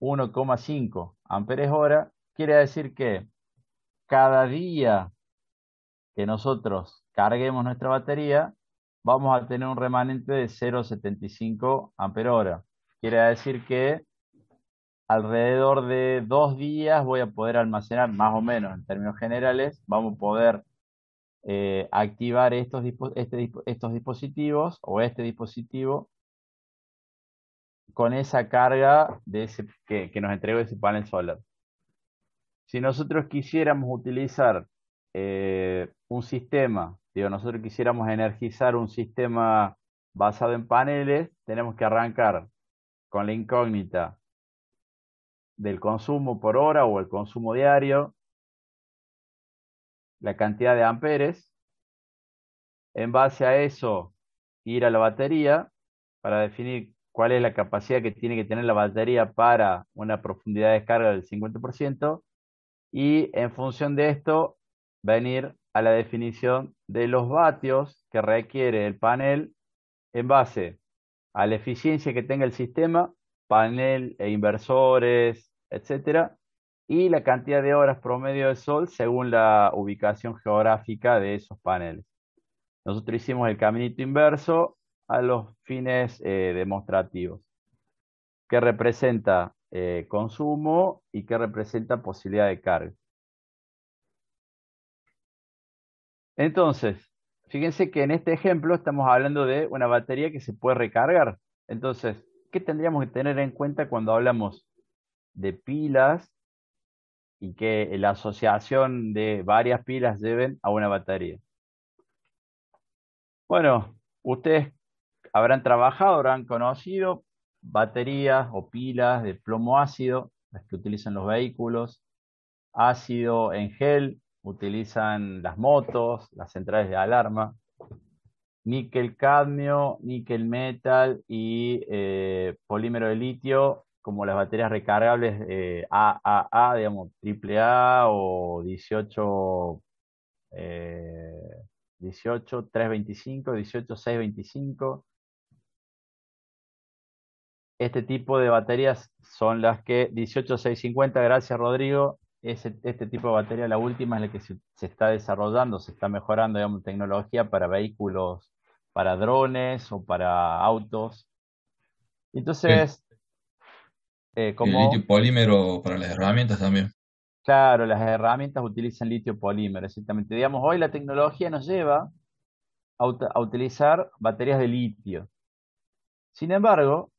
S1: 1,5 amperes hora. Quiere decir que cada día que nosotros carguemos nuestra batería, vamos a tener un remanente de 0,75 amperes hora. Quiere decir que alrededor de 2 días voy a poder almacenar, más o menos en términos generales, vamos a poder activar estos dispositivos o este dispositivo con esa carga que nos entregó ese panel solar. Si nosotros quisiéramos utilizar un sistema, digo, nosotros quisiéramos energizar un sistema basado en paneles, tenemos que arrancar con la incógnita del consumo por hora o el consumo diario, la cantidad de amperes. En base a eso, ir a la batería para definir cuál es la capacidad que tiene que tener la batería para una profundidad de descarga del 50%, y en función de esto, venir a la definición de los vatios que requiere el panel en base a la eficiencia que tenga el sistema, panel e inversores, etcétera, y la cantidad de horas promedio de sol según la ubicación geográfica de esos paneles. Nosotros hicimos el caminito inverso a los fines demostrativos, que representa consumo y que representa posibilidad de carga. Entonces, fíjense que en este ejemplo estamos hablando de una batería que se puede recargar. Entonces, ¿qué tendríamos que tener en cuenta cuando hablamos de pilas y que la asociación de varias pilas lleven a una batería? Bueno, ustedes habrán trabajado, habrán conocido baterías o pilas de plomo ácido, las que utilizan los vehículos, ácido en gel, utilizan las motos, las centrales de alarma, níquel cadmio, níquel metal y polímero de litio, como las baterías recargables AAA, digamos, triple A o 18, 325, 625. Este tipo de baterías son las que 18650, gracias Rodrigo. Este tipo de batería, la última, es la que se está desarrollando, se está mejorando, digamos, tecnología para vehículos, para drones o para autos.
S4: El,
S1: Entonces,
S4: el litio
S1: como,
S4: polímero para las herramientas también.
S1: claro, las herramientas utilizan litio polímero, exactamente. Digamos, hoy la tecnología nos lleva a utilizar baterías de litio. Sin embargo,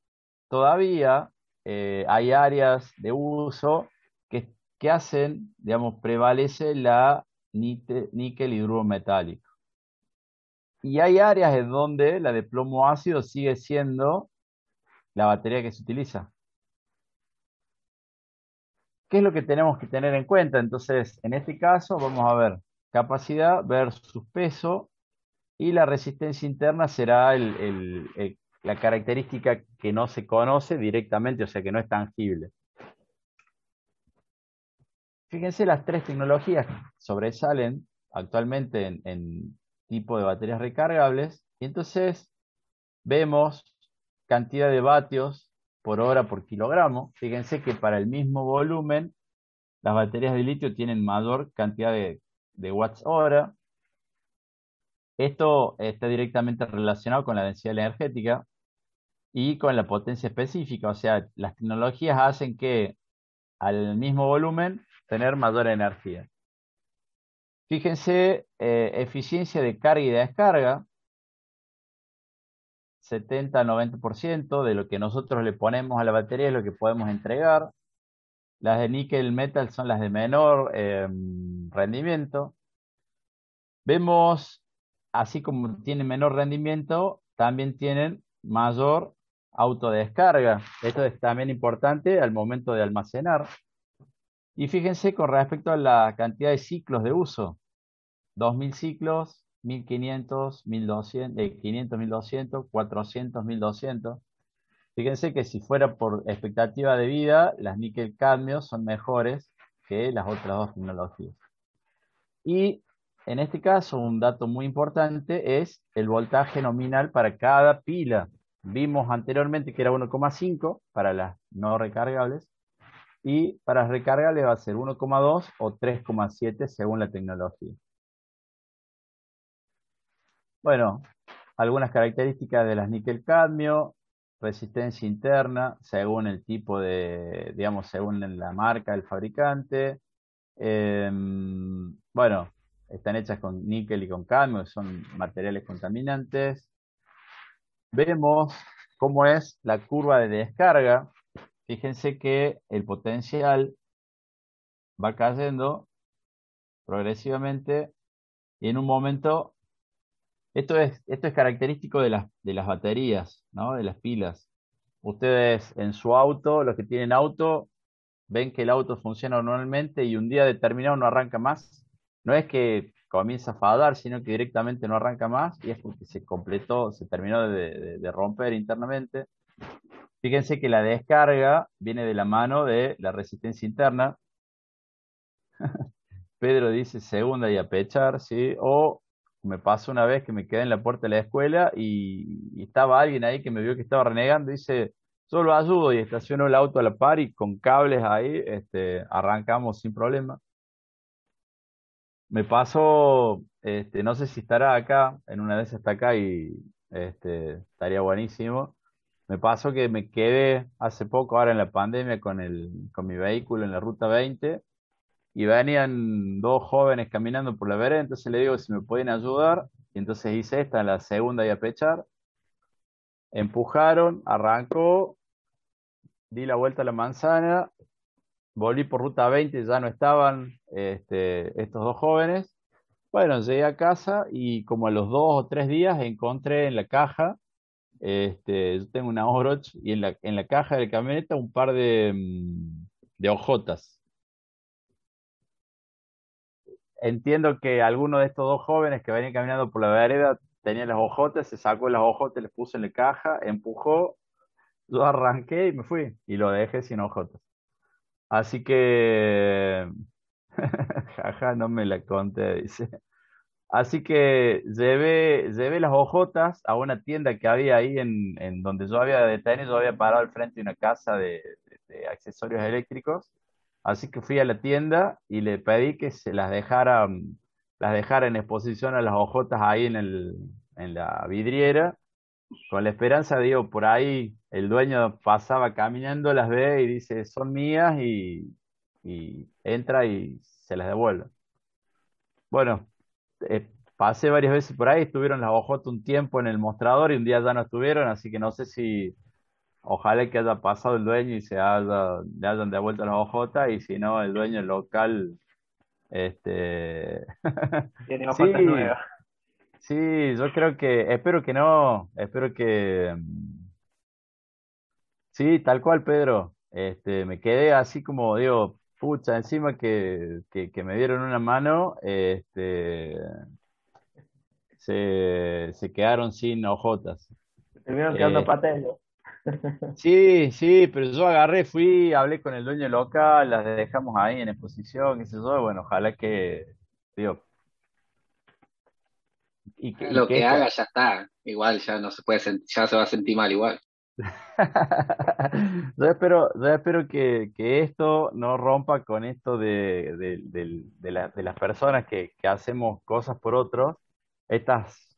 S1: todavía hay áreas de uso que hacen, digamos, prevalece la níquel hidruro metálico. Y hay áreas en donde la de plomo ácido sigue siendo la batería que se utiliza. ¿Qué es lo que tenemos que tener en cuenta? Entonces, en este caso, vamos a ver capacidad versus peso, y la resistencia interna será la característica que no se conoce directamente, o sea, que no es tangible. Fíjense, las tres tecnologías que sobresalen actualmente en tipo de baterías recargables, y entonces vemos cantidad de vatios por hora por kilogramo. Fíjense que para el mismo volumen, las baterías de litio tienen mayor cantidad de watts hora. Esto está directamente relacionado con la densidad energética y con la potencia específica, o sea, las tecnologías hacen que al mismo volumen tener mayor energía. Fíjense, eficiencia de carga y descarga, 70-90% de lo que nosotros le ponemos a la batería es lo que podemos entregar. Las de níquel metal son las de menor rendimiento. Vemos, así como tienen menor rendimiento, también tienen mayor autodescarga. Esto es también importante al momento de almacenar. Y fíjense con respecto a la cantidad de ciclos de uso. 2000 ciclos, 1500, 1200, 500, 1200, 400, 1200. Fíjense que si fuera por expectativa de vida, las níquel cadmio son mejores que las otras dos tecnologías. Y en este caso, un dato muy importante es el voltaje nominal para cada pila. Vimos anteriormente que era 1,5 para las no recargables, y para las recargables va a ser 1,2 o 3,7 según la tecnología. Bueno, algunas características de las níquel cadmio: resistencia interna según el tipo de, digamos, según la marca del fabricante. Bueno, están hechas con níquel y con cadmio, que son materiales contaminantes. Vemos cómo es la curva de descarga. Fíjense que el potencial va cayendo progresivamente y en un momento, esto es característico de las baterías, ¿no? De las pilas. Ustedes en su auto, los que tienen auto, ven que el auto funciona normalmente y un día determinado no arranca más. No es que comienza a fallar, sino que directamente no arranca más, y es porque se completó, se terminó de romper internamente. Fíjense que la descarga viene de la mano de la resistencia interna. Pedro dice segunda y a pechar, ¿sí? O me pasó una vez que me quedé en la puerta de la escuela y estaba alguien ahí que me vio que estaba renegando, dice, solo ayudo, y estacionó el auto a la par y con cables ahí arrancamos sin problema. Me pasó, no sé si estará acá, en una vez está acá y estaría buenísimo. Me pasó que me quedé hace poco, ahora en la pandemia, con mi vehículo en la ruta 20, y venían dos jóvenes caminando por la vereda, entonces le digo si me pueden ayudar, y entonces hice esta, la segunda y a pechar. Empujaron, arrancó, di la vuelta a la manzana, volví por ruta 20, ya no estaban estos dos jóvenes. Bueno, llegué a casa y como a los 2 o 3 días encontré en la caja, yo tengo una Oroch, y en la caja de la camioneta un par de ojotas. entiendo que alguno de estos dos jóvenes que venían caminando por la vereda tenía las hojotas, se sacó las hojotas, les puso en la caja, empujó, yo arranqué y me fui y lo dejé sin hojotas. Así que, jaja, no me la conté, dice. Así que llevé las hojotas a una tienda que había ahí en donde yo había detenido, yo había parado al frente de una casa de accesorios eléctricos. Así que fui a la tienda y le pedí que se las dejara en exposición a las hojotas ahí en la vidriera, con la esperanza, digo, por ahí el dueño pasaba caminando, las ve y dice, son mías y entra y se las devuelve. Bueno, pasé varias veces por ahí, estuvieron las hojotas un tiempo en el mostrador y un día ya no estuvieron, así que no sé si, ojalá que haya pasado el dueño y le hayan devuelto las hojotas y si no, el dueño local, este,
S2: Tiene hojotas
S1: sí,
S2: nuevas.
S1: sí, yo creo que, espero que no, espero que, sí, tal cual, Pedro, me quedé así como, digo, pucha, encima que me dieron una mano, se quedaron sin hojotas.
S2: Terminaron quedando
S1: Eh,
S2: patentes.
S1: sí, sí, pero yo agarré, fui, hablé con el dueño local, las dejamos ahí en exposición, qué sé yo, bueno, ojalá que, digo, y
S8: Lo
S1: que
S8: que
S1: esto,
S8: haga ya está. Igual ya no se puede ya se va a sentir mal igual.
S1: yo espero que esto no rompa con esto de las personas que hacemos cosas por otros. Estas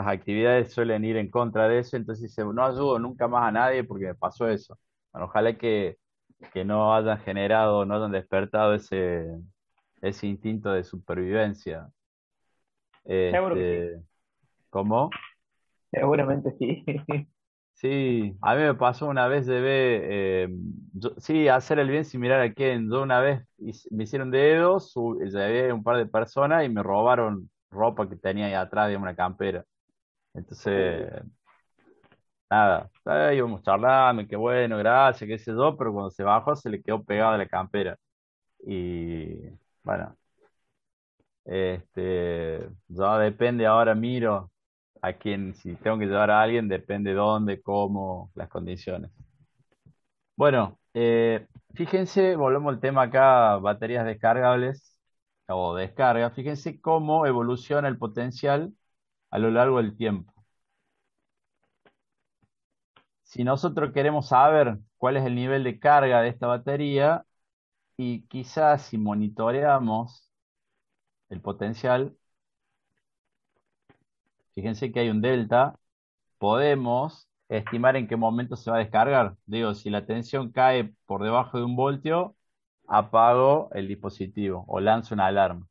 S1: actividades suelen ir en contra de eso, entonces dice, no ayudo nunca más a nadie porque me pasó eso. Bueno, ojalá que no hayan generado, no hayan despertado ese instinto de supervivencia.
S2: Seguro que sí.
S1: ¿Cómo?
S2: Seguramente sí.
S1: Sí, a mí me pasó una vez de ver, sí, hacer el bien sin mirar a quién. Yo una vez me hicieron dedos, llevé un par de personas y me robaron ropa que tenía ahí atrás de una campera. Entonces, nada, íbamos charlando, qué bueno, gracias, qué sé yo, pero cuando se bajó se le quedó pegada la campera. Y bueno, ya depende, ahora miro a quién, si tengo que llevar a alguien, depende dónde, cómo, las condiciones. Bueno, fíjense, volvemos al tema acá, baterías descargables o descarga. Fíjense cómo evoluciona el potencial a lo largo del tiempo. Si nosotros queremos saber cuál es el nivel de carga de esta batería y quizás si monitoreamos el potencial, fíjense que hay un delta, podemos estimar en qué momento se va a descargar. Digo, si la tensión cae por debajo de 1 voltio, apago el dispositivo o lanzo una alarma.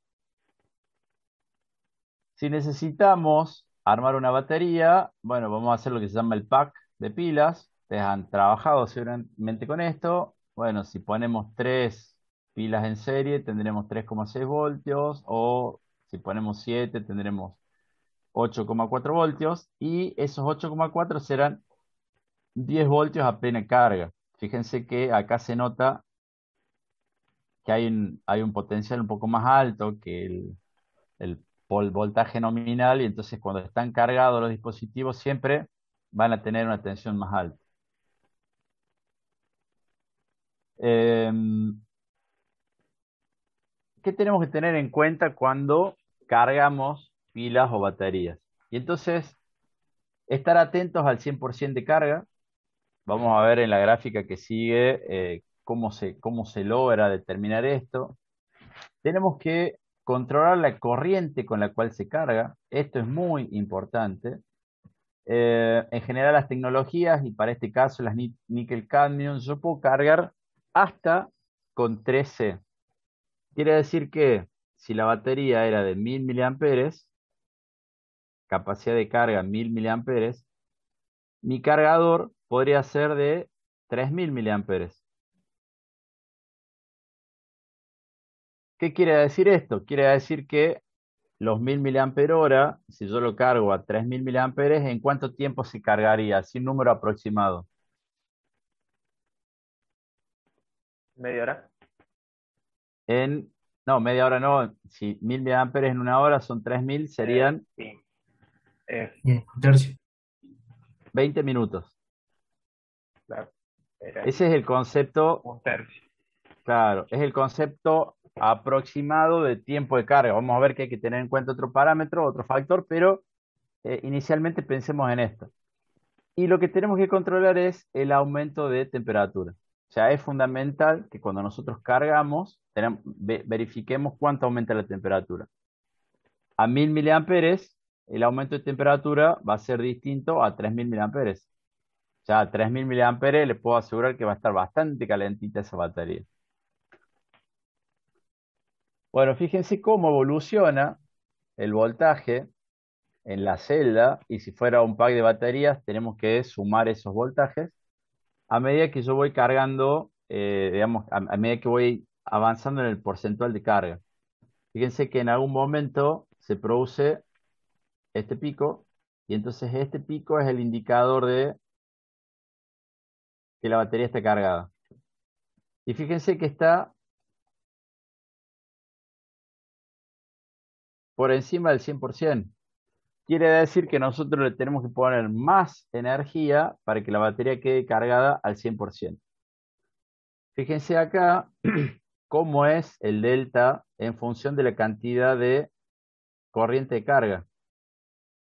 S1: Si necesitamos armar una batería, bueno, vamos a hacer lo que se llama el pack de pilas. Ustedes han trabajado seguramente con esto. Bueno, si ponemos 3 pilas en serie, tendremos 3,6 voltios, o si ponemos 7, tendremos 8,4 voltios, y esos 8,4 serán 10 voltios a plena carga. Fíjense que acá se nota que hay un potencial un poco más alto que el voltaje nominal, y entonces cuando están cargados los dispositivos siempre van a tener una tensión más alta. ¿Qué tenemos que tener en cuenta cuando cargamos pilas o baterías? Y entonces, estar atentos al 100% de carga. Vamos a ver en la gráfica que sigue cómo se logra determinar esto. Tenemos que controlar la corriente con la cual se carga. Esto es muy importante. En general las tecnologías, y para este caso las níquel cadmio, yo puedo cargar hasta con 3C. Quiere decir que si la batería era de 1000 miliamperes, capacidad de carga 1000 miliamperes, mi cargador podría ser de 3000 miliamperes. ¿Qué quiere decir esto? Quiere decir que los 1000 miliamperios hora, si yo lo cargo a 3000 miliamperes, ¿en cuánto tiempo se cargaría? Sin número aproximado.
S2: Media hora.
S1: En No, media hora no. Si 1000 miliamperes en una hora son 3000, serían
S2: Sí, es,
S6: Un tercio.
S1: 20 minutos.
S2: claro, era
S1: Ese es el concepto,
S2: un tercio.
S1: claro, es el concepto aproximado de tiempo de carga. Vamos a ver que hay que tener en cuenta otro parámetro, otro factor, pero inicialmente pensemos en esto. Y lo que tenemos que controlar es el aumento de temperatura. O sea, es fundamental que cuando nosotros cargamos, verifiquemos cuánto aumenta la temperatura. A 1000 miliamperes, el aumento de temperatura va a ser distinto a 3000 miliamperes. Ya a 3000 miliamperes les puedo asegurar que va a estar bastante calentita esa batería. Bueno, fíjense cómo evoluciona el voltaje en la celda, y si fuera un pack de baterías, tenemos que sumar esos voltajes a medida que yo voy cargando, digamos, a medida que voy avanzando en el porcentual de carga. Fíjense que en algún momento se produce este pico, y entonces este pico es el indicador de que la batería está cargada. Y fíjense que está por encima del 100%. Quiere decir que nosotros le tenemos que poner más energía para que la batería quede cargada al 100%. Fíjense acá cómo es el delta en función de la cantidad de corriente de carga.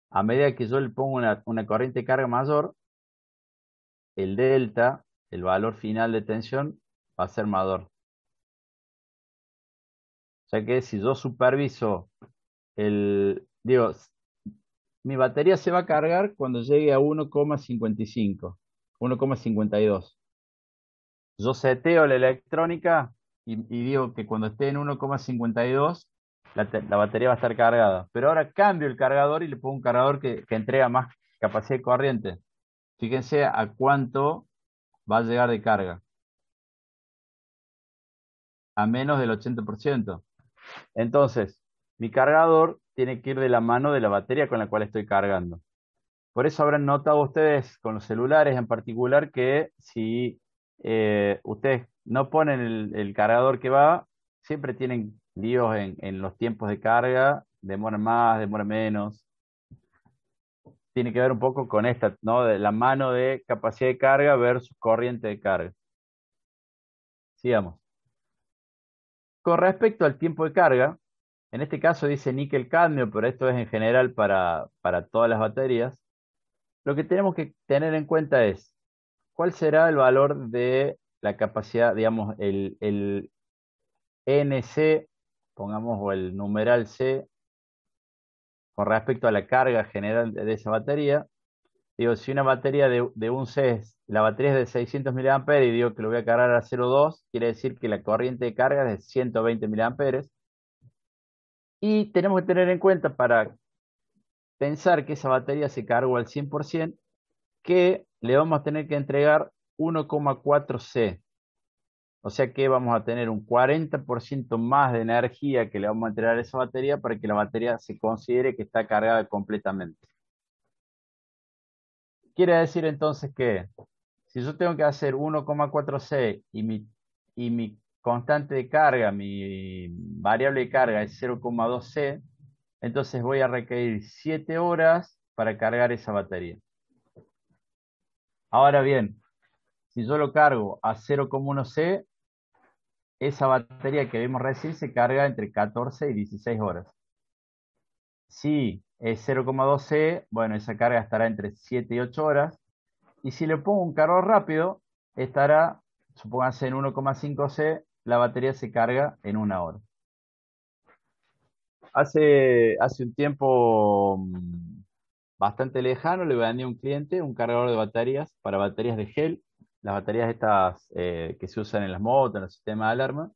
S1: A medida que yo le pongo una corriente de carga mayor, el delta, el valor final de tensión, va a ser mayor. O sea que si yo superviso digo, mi batería se va a cargar cuando llegue a 1,55, 1,52. Yo seteo la electrónica y digo que cuando esté en 1,52 la batería va a estar cargada. Pero ahora cambio el cargador y le pongo un cargador que entrega más capacidad de corriente. Fíjense a cuánto va a llegar de carga. A menos del 80%. Entonces, mi cargador tiene que ir de la mano de la batería con la cual estoy cargando. Por eso habrán notado ustedes con los celulares en particular que si ustedes no ponen el cargador que va, siempre tienen líos en los tiempos de carga, demora más, demora menos. Tiene que ver un poco con esta, ¿no? De la mano de capacidad de carga versus corriente de carga. Sigamos. Con respecto al tiempo de carga, en este caso dice níquel cadmio, pero esto es en general para todas las baterías. Lo que tenemos que tener en cuenta es cuál será el valor de la capacidad, digamos, el NC, pongamos, o el numeral C, con respecto a la carga general de esa batería. Digo, si una batería de un C, la batería es de 600 miliamperes y digo que lo voy a cargar a 0,2, quiere decir que la corriente de carga es de 120 miliamperes. Y tenemos que tener en cuenta para pensar que esa batería se cargó al 100%, que le vamos a tener que entregar 1,4 C. O sea que vamos a tener un 40% más de energía que le vamos a entregar a esa batería para que la batería se considere que está cargada completamente. Quiere decir entonces que si yo tengo que hacer 1,4 C y mi constante de carga, mi variable de carga es 0,2 C, entonces voy a requerir 7 horas para cargar esa batería. Ahora bien, si yo lo cargo a 0,1 C, esa batería que vimos recién se carga entre 14 y 16 horas. Si es 0,2 C, bueno, esa carga estará entre 7 y 8 horas. Y si le pongo un cargador rápido, estará, supónganse, en 1,5 C, la batería se carga en 1 hora. Hace un tiempo bastante lejano le vendí a un cliente un cargador de baterías para baterías de gel, las baterías estas que se usan en las motos, en los sistemas de alarma,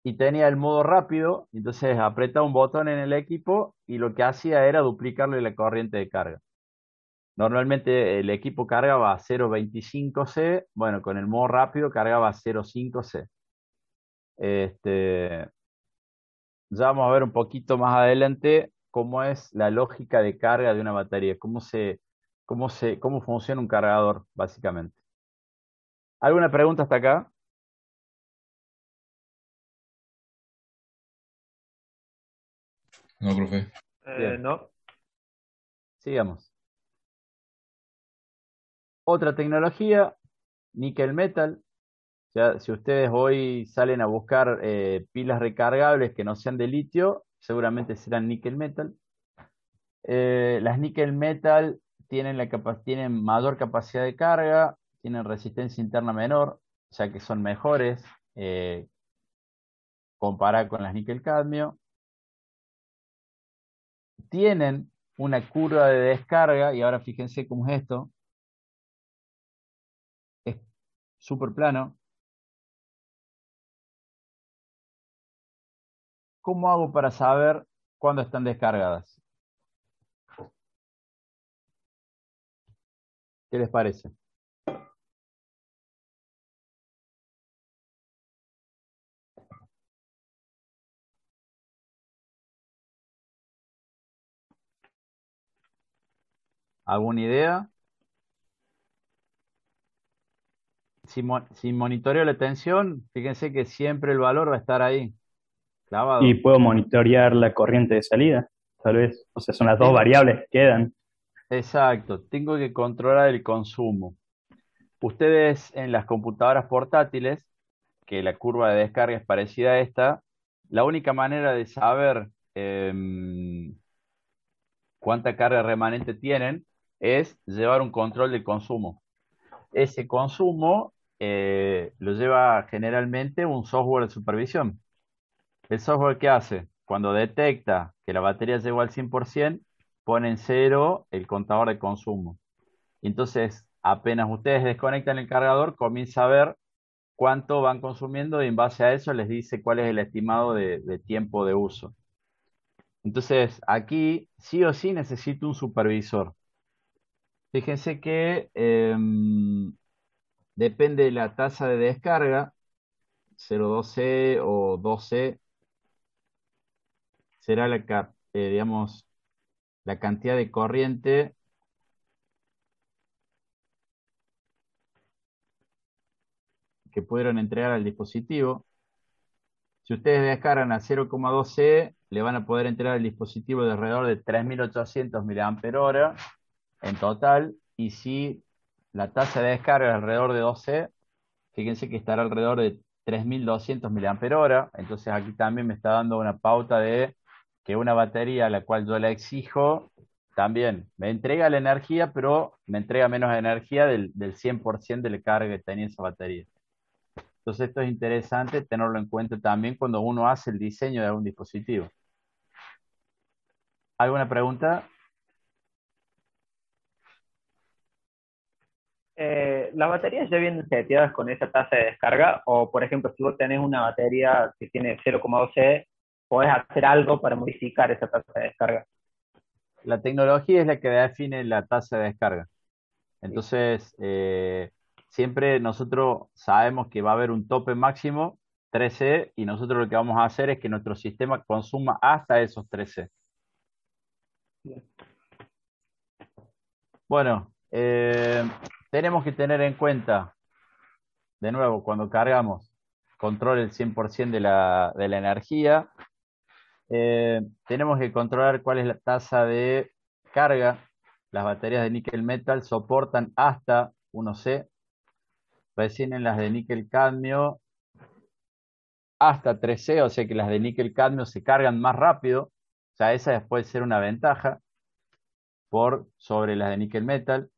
S1: y tenía el modo rápido, entonces apretaba un botón en el equipo y lo que hacía era duplicarle la corriente de carga. Normalmente el equipo cargaba a 0,25 C, bueno, con el modo rápido cargaba a 0,5 C. Este, ya vamos a ver un poquito más adelante cómo es la lógica de carga de una batería, cómo funciona un cargador, básicamente. ¿Alguna pregunta hasta acá?
S4: No, profe.
S1: Bien,
S2: No.
S1: sigamos. Otra tecnología, níquel metal. O sea, si ustedes hoy salen a buscar pilas recargables que no sean de litio, seguramente serán níquel metal. Las níquel metal tienen mayor capacidad de carga, tienen resistencia interna menor, o sea que son mejores comparado con las níquel cadmio. Tienen una curva de descarga, y ahora fíjense cómo es esto, es súper plano. ¿Cómo hago para saber cuándo están descargadas? ¿Qué les parece? ¿Alguna idea? Si monitoreo la tensión, fíjense que siempre el valor va a estar ahí,
S9: Y
S1: clavado.
S9: puedo monitorear la corriente de salida, tal vez. O sea, son las dos
S1: Tengo,
S9: variables que quedan.
S1: exacto, tengo que controlar el consumo. Ustedes en las computadoras portátiles, que la curva de descarga es parecida a esta, la única manera de saber cuánta carga remanente tienen es llevar un control del consumo. Ese consumo lo lleva generalmente un software de supervisión. ¿El software qué hace? Cuando detecta que la batería llegó al 100%, pone en cero el contador de consumo. Y entonces, apenas ustedes desconectan el cargador, comienza a ver cuánto van consumiendo y en base a eso les dice cuál es el estimado de tiempo de uso. Entonces, aquí sí o sí necesito un supervisor. Fíjense que depende de la tasa de descarga, 0,2C o 2C, será digamos, la cantidad de corriente que pudieron entregar al dispositivo. Si ustedes descargan a 0,2C, le van a poder entregar al dispositivo de alrededor de 3.800 mAh en total. Y si la tasa de descarga es alrededor de 12, fíjense que estará alrededor de 3.200 mAh. Entonces aquí también me está dando una pauta de que una batería a la cual yo la exijo, también me entrega la energía, pero me entrega menos energía del 100% de la carga que tenía esa batería. Entonces esto es interesante tenerlo en cuenta también cuando uno hace el diseño de un dispositivo. ¿Alguna pregunta?
S2: ¿Las baterías ya vienen seteadas con esa tasa de descarga? O, por ejemplo, si vos tenés una batería que tiene 0,12, podés hacer algo para modificar esa tasa de descarga.
S1: La tecnología es la que define la tasa de descarga. Entonces, siempre nosotros sabemos que va a haber un tope máximo, 13, y nosotros lo que vamos a hacer es que nuestro sistema consuma hasta esos 13. Bueno, tenemos que tener en cuenta, de nuevo, cuando cargamos, control el 100% de la energía. Tenemos que controlar cuál es la tasa de carga. Las baterías de níquel metal soportan hasta 1C. Recién en las de níquel cadmio hasta 3C, o sea que las de níquel cadmio se cargan más rápido. O sea, esa puede ser una ventaja por sobre las de níquel metal.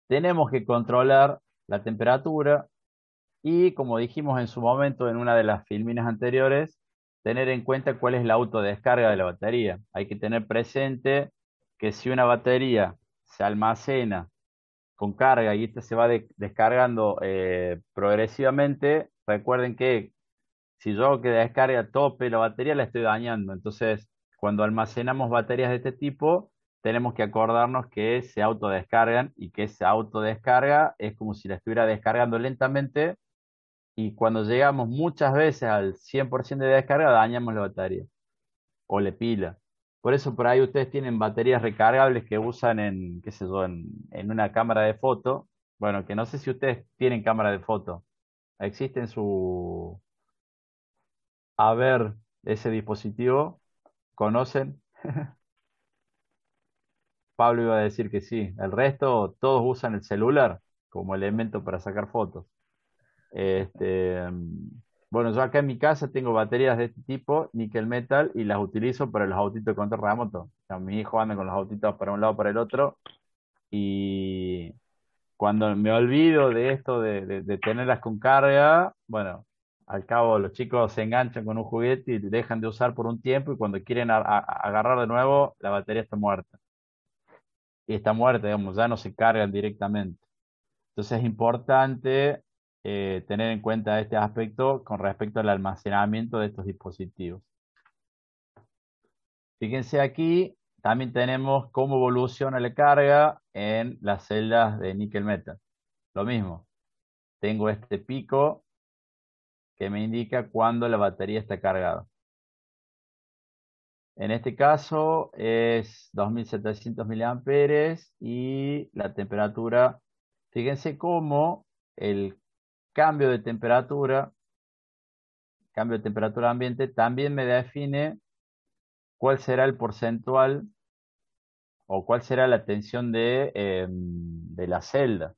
S1: Tenemos que controlar la temperatura y, como dijimos en su momento en una de las filminas anteriores, tener en cuenta cuál es la autodescarga de la batería. Hay que tener presente que si una batería se almacena con carga y esta se va descargando progresivamente, recuerden que si yo hago que descargue a tope la batería, la estoy dañando. Entonces, cuando almacenamos baterías de este tipo, tenemos que acordarnos que se autodescargan y que esa autodescarga es como si la estuviera descargando lentamente y cuando llegamos muchas veces al 100% de descarga, dañamos la batería o la pila. Por eso por ahí ustedes tienen baterías recargables que usan en, qué sé yo, en una cámara de foto. Bueno, que no sé si ustedes tienen cámara de foto. ¿Existe en su haber ese dispositivo? conocen. Pablo iba a decir que sí. El resto, todos usan el celular como elemento para sacar fotos. Este, bueno, yo acá en mi casa tengo baterías de este tipo, níquel metal, y las utilizo para los autitos de control remoto. O sea, mi hijo anda con los autitos para un lado para el otro, y cuando me olvido de esto de tenerlas con carga, bueno, al cabo los chicos se enganchan con un juguete y dejan de usar por un tiempo, y cuando quieren agarrar de nuevo, la batería está muerta. Y está muerta, digamos, ya no se cargan directamente. Entonces es importante tener en cuenta este aspecto con respecto al almacenamiento de estos dispositivos. Fíjense aquí, también tenemos cómo evoluciona la carga en las celdas de níquel metal. Lo mismo, tengo este pico que me indica cuándo la batería está cargada. En este caso es 2700 miliamperes y la temperatura, fíjense cómo el cambio de temperatura ambiente también me define cuál será el porcentual o cuál será la tensión de la celda.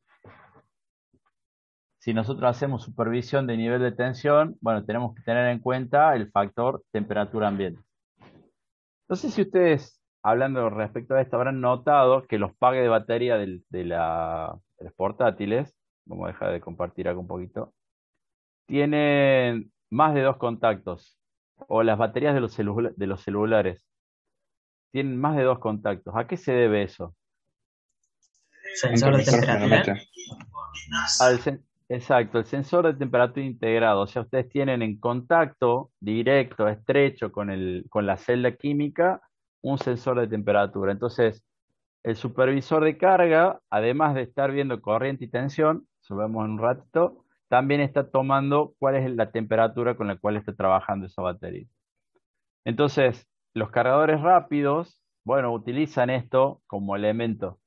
S1: Si nosotros hacemos supervisión de nivel de tensión, bueno, tenemos que tener en cuenta el factor temperatura ambiente. No sé si ustedes, hablando respecto a esto, habrán notado que los pagues de batería de los portátiles, vamos a dejar de compartir acá un poquito, tienen más de 2 contactos, o las baterías de los celulares tienen más de 2 contactos. ¿A qué se debe eso?
S6: Sensor de temperatura.
S1: Exacto, el sensor de temperatura integrado. O sea, ustedes tienen en contacto directo, estrecho con la celda química, un sensor de temperatura. Entonces, el supervisor de carga, además de estar viendo corriente y tensión, eso vemos en un ratito, también está tomando cuál es la temperatura con la cual está trabajando esa batería. Entonces, los cargadores rápidos, bueno, utilizan esto como elemento.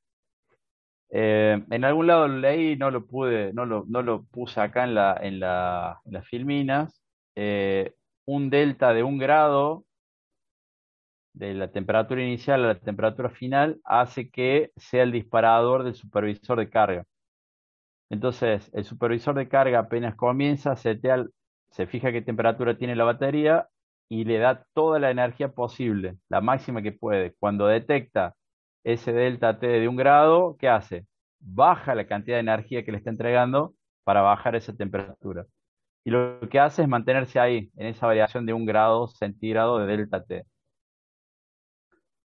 S1: En algún lado lo leí, no lo pude, no lo puse acá en las filminas. Un delta de 1 grado de la temperatura inicial a la temperatura final hace que sea el disparador del supervisor de carga. Entonces, el supervisor de carga apenas comienza, se fija qué temperatura tiene la batería y le da toda la energía posible, la máxima que puede. Cuando detecta ese delta T de 1 grado, ¿qué hace? Baja la cantidad de energía que le está entregando para bajar esa temperatura. Y lo que hace es mantenerse ahí, en esa variación de 1 grado centígrado de delta T,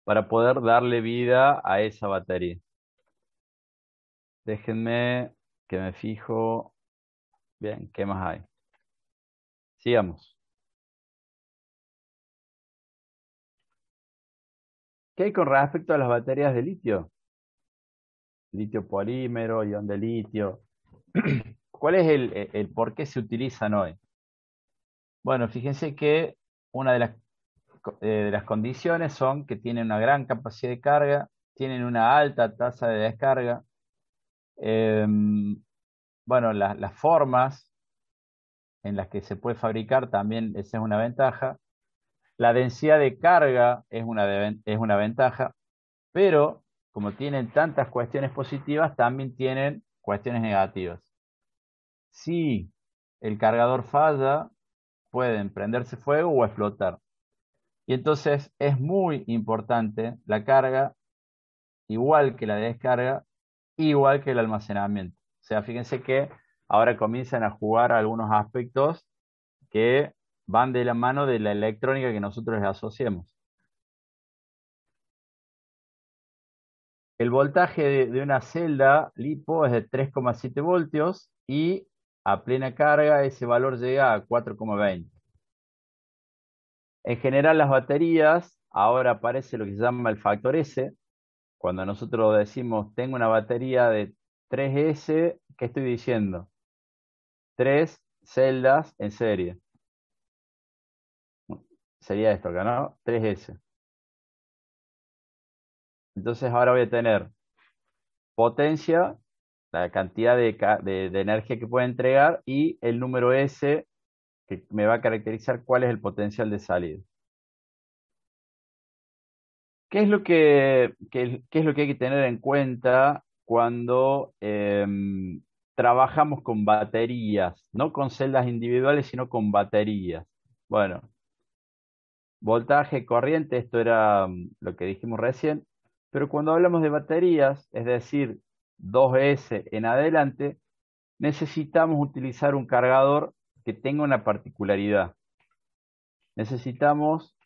S1: para poder darle vida a esa batería. Déjenme que me fijo. Bien, ¿qué más hay? Sigamos. ¿Qué hay con respecto a las baterías de litio? Litio polímero, ion de litio. ¿Cuál es el por qué se utilizan hoy? Bueno, fíjense que una de las condiciones son que tienen una gran capacidad de carga, tienen una alta tasa de descarga. Bueno, las formas en las que se puede fabricar también, esa es una ventaja. La densidad de carga es una ventaja, pero como tienen tantas cuestiones positivas, también tienen cuestiones negativas. Si el cargador falla, pueden prenderse fuego o explotar. Y entonces es muy importante la carga, igual que la descarga, igual que el almacenamiento. O sea, fíjense que ahora comienzan a jugar algunos aspectos que van de la mano de la electrónica que nosotros les asociemos. El voltaje de una celda LiPo es de 3,7 voltios y a plena carga ese valor llega a 4,20. En general las baterías, ahora aparece lo que se llama el factor S. Cuando nosotros decimos tengo una batería de 3S, ¿qué estoy diciendo? 3 celdas en serie. Sería esto acá, ¿no? 3S. Entonces ahora voy a tener potencia, la cantidad de energía que puede entregar, y el número S, que me va a caracterizar cuál es el potencial de salida. ¿Qué es qué es lo que hay que tener en cuenta cuando trabajamos con baterías? No con celdas individuales, sino con baterías. Bueno, voltaje, corriente, esto era lo que dijimos recién, pero cuando hablamos de baterías, es decir, 2S en adelante, necesitamos utilizar un cargador que tenga una particularidad. Necesitamos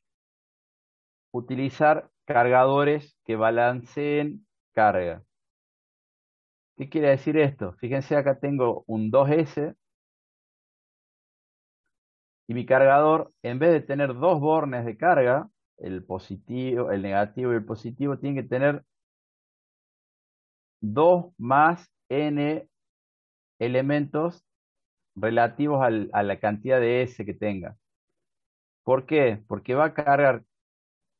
S1: utilizar cargadores que balanceen carga. ¿Qué quiere decir esto? Fíjense, acá tengo un 2S y mi cargador, en vez de tener dos bornes de carga, el positivo, el negativo y el positivo, tiene que tener 2 más N elementos relativos a la cantidad de S que tenga. ¿Por qué? Porque va a cargar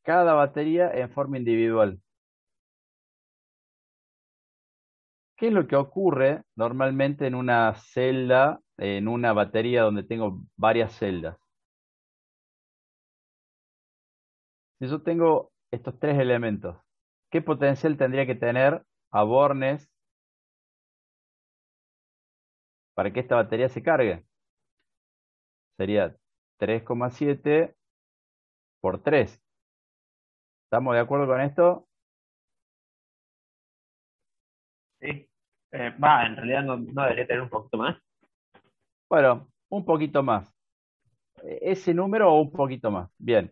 S1: cada batería en forma individual. ¿Qué es lo que ocurre normalmente en una celda, en una batería donde tengo varias celdas? Si yo tengo estos tres elementos, ¿qué potencial tendría que tener a bornes para que esta batería se cargue? Sería 3,7 por 3. ¿Estamos de acuerdo con esto?
S2: Sí. En realidad no debería tener un poquito más.
S1: Bueno, un poquito más. Ese número o un poquito más. Bien.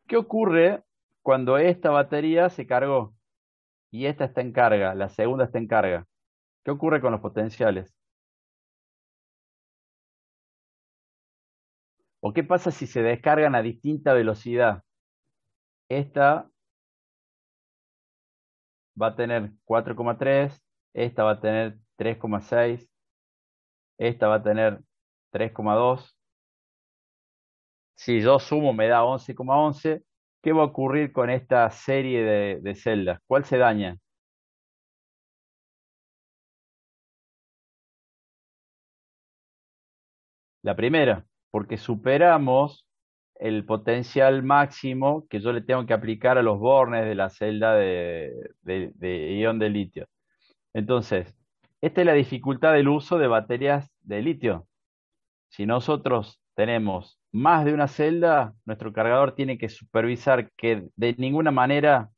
S1: ¿Qué ocurre cuando esta batería se cargó y esta está en carga, la segunda está en carga? ¿Qué ocurre con los potenciales? ¿O qué pasa si se descargan a distinta velocidad? Esta va a tener 4,3, esta va a tener 3,6, esta va a tener 3,2. Si yo sumo me da 11,11. ¿Qué va a ocurrir con esta serie de celdas? ¿Cuál se daña? La primera, porque superamos el potencial máximo que yo le tengo que aplicar a los bornes de la celda de ion de litio. Entonces, esta es la dificultad del uso de baterías de litio. Si nosotros tenemos más de una celda, nuestro cargador tiene que supervisar que de ninguna manera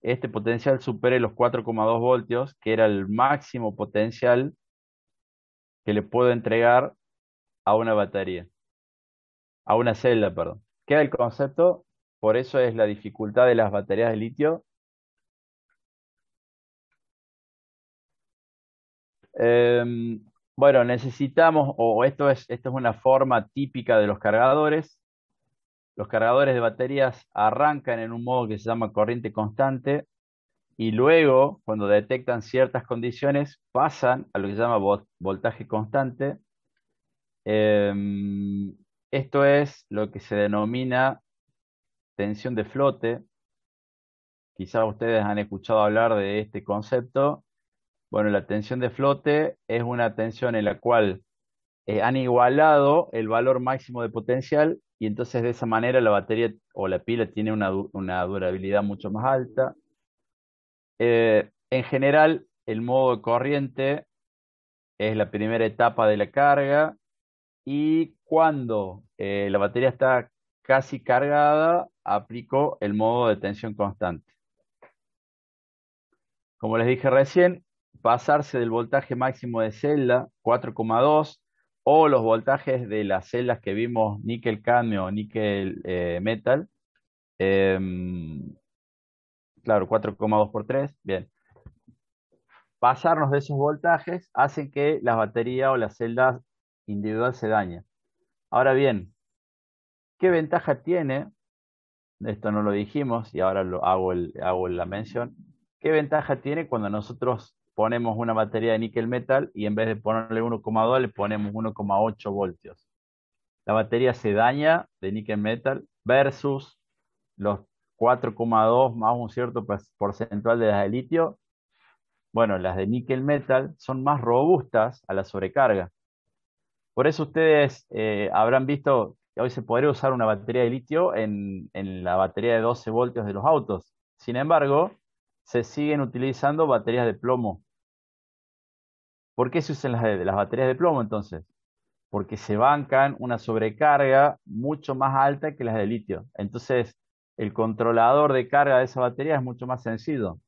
S1: este potencial supere los 4,2 voltios, que era el máximo potencial que le puedo entregar a una batería, a una celda, perdón. ¿Queda el concepto? Por eso es la dificultad de las baterías de litio. Bueno, necesitamos, o esto es una forma típica de los cargadores. Los cargadores de baterías arrancan en un modo que se llama corriente constante y luego, cuando detectan ciertas condiciones, pasan a lo que se llama voltaje constante. Esto es lo que se denomina tensión de flote. Quizás ustedes han escuchado hablar de este concepto. Bueno, la tensión de flote es una tensión en la cual han igualado el valor máximo de potencial y entonces de esa manera la batería o la pila tiene una durabilidad mucho más alta. En general, el modo de corriente es la primera etapa de la carga y cuando la batería está casi cargada, aplico el modo de tensión constante. Como les dije recién, pasarse del voltaje máximo de celda 4,2 o los voltajes de las celdas que vimos níquel cadmio o níquel metal, claro, 4,2 por 3, bien. Pasarnos de esos voltajes hacen que la batería o la celda individual se dañe. Ahora bien, ¿qué ventaja tiene? Esto no lo dijimos y ahora hago la mención. ¿Qué ventaja tiene cuando nosotros ponemos una batería de níquel metal y en vez de ponerle 1,2 le ponemos 1,8 voltios? La batería se daña de níquel metal versus los 4,2 más un cierto porcentual de las de litio. Bueno, las de níquel metal son más robustas a la sobrecarga. Por eso ustedes habrán visto que hoy se podría usar una batería de litio en la batería de 12 voltios de los autos. Sin embargo, se siguen utilizando baterías de plomo. ¿Por qué se usan las baterías de plomo entonces? Porque se bancan una sobrecarga mucho más alta que las de litio. Entonces, el controlador de carga de esa batería es mucho más sencillo.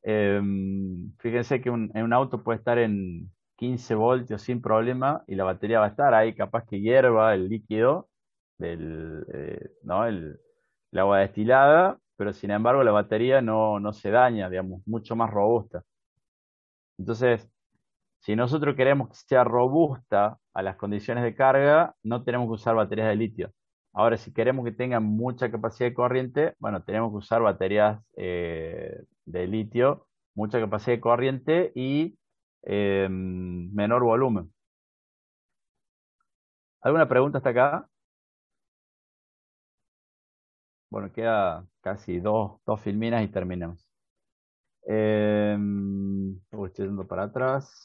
S1: Fíjense que en un auto puede estar en 15 voltios sin problema y la batería va a estar ahí, capaz que hierva el líquido ¿no? El agua destilada, pero sin embargo la batería no se daña, digamos, mucho más robusta. Entonces, si nosotros queremos que sea robusta a las condiciones de carga, no tenemos que usar baterías de litio. Ahora, si queremos que tengan mucha capacidad de corriente, bueno, tenemos que usar baterías de litio, mucha capacidad de corriente y menor volumen. ¿Alguna pregunta hasta acá? Bueno, queda casi dos filminas y terminamos. Estoy yendo para atrás.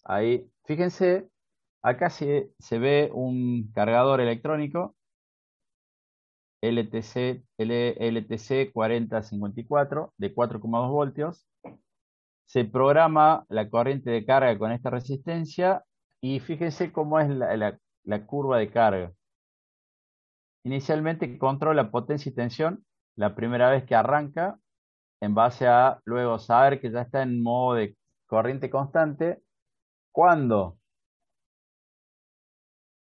S1: Ahí, fíjense, acá se ve un cargador electrónico LTC 4054 de 4,2 voltios. Se programa la corriente de carga con esta resistencia y fíjense cómo es la curva de carga. Inicialmente controla potencia y tensión la primera vez que arranca, en base a luego saber que ya está en modo de corriente constante. Cuando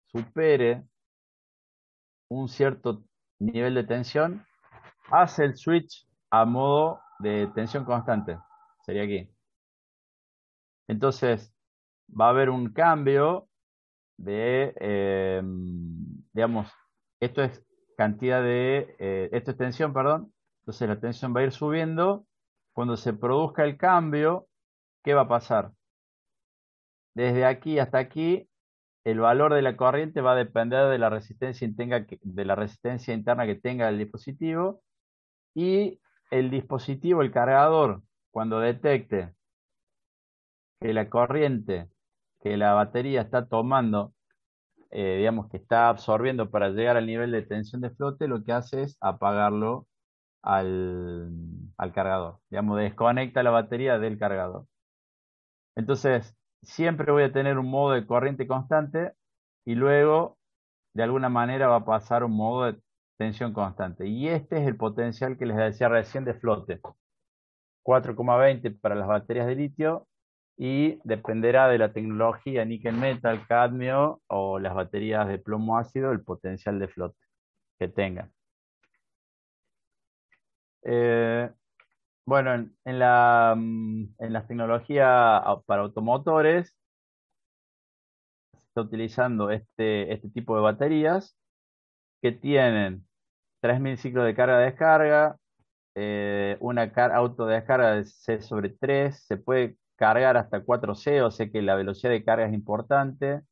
S1: supere un cierto nivel de tensión, hace el switch a modo de tensión constante. Sería aquí. Entonces, va a haber un cambio digamos, esto es esto es tensión, perdón. Entonces la tensión va a ir subiendo. Cuando se produzca el cambio, ¿qué va a pasar? Desde aquí hasta aquí, el valor de la corriente va a depender de la resistencia, de la resistencia interna que tenga el dispositivo. Y el dispositivo, el cargador, cuando detecte que la corriente que la batería está tomando, digamos que está absorbiendo para llegar al nivel de tensión de flote, lo que hace es apagarlo al cargador. Digamos, desconecta la batería del cargador. Entonces, siempre voy a tener un modo de corriente constante y luego, de alguna manera, va a pasar a un modo de tensión constante. Y este es el potencial que les decía recién de flote. 4,20 para las baterías de litio y dependerá de la tecnología níquel metal, cadmio o las baterías de plomo ácido, el potencial de flote que tengan. Bueno, en las tecnologías para automotores se está utilizando este tipo de baterías que tienen 3000 ciclos de carga-descarga, una autodescarga de C/3, se puede cargar hasta 4C, o sea que la velocidad de carga es importante.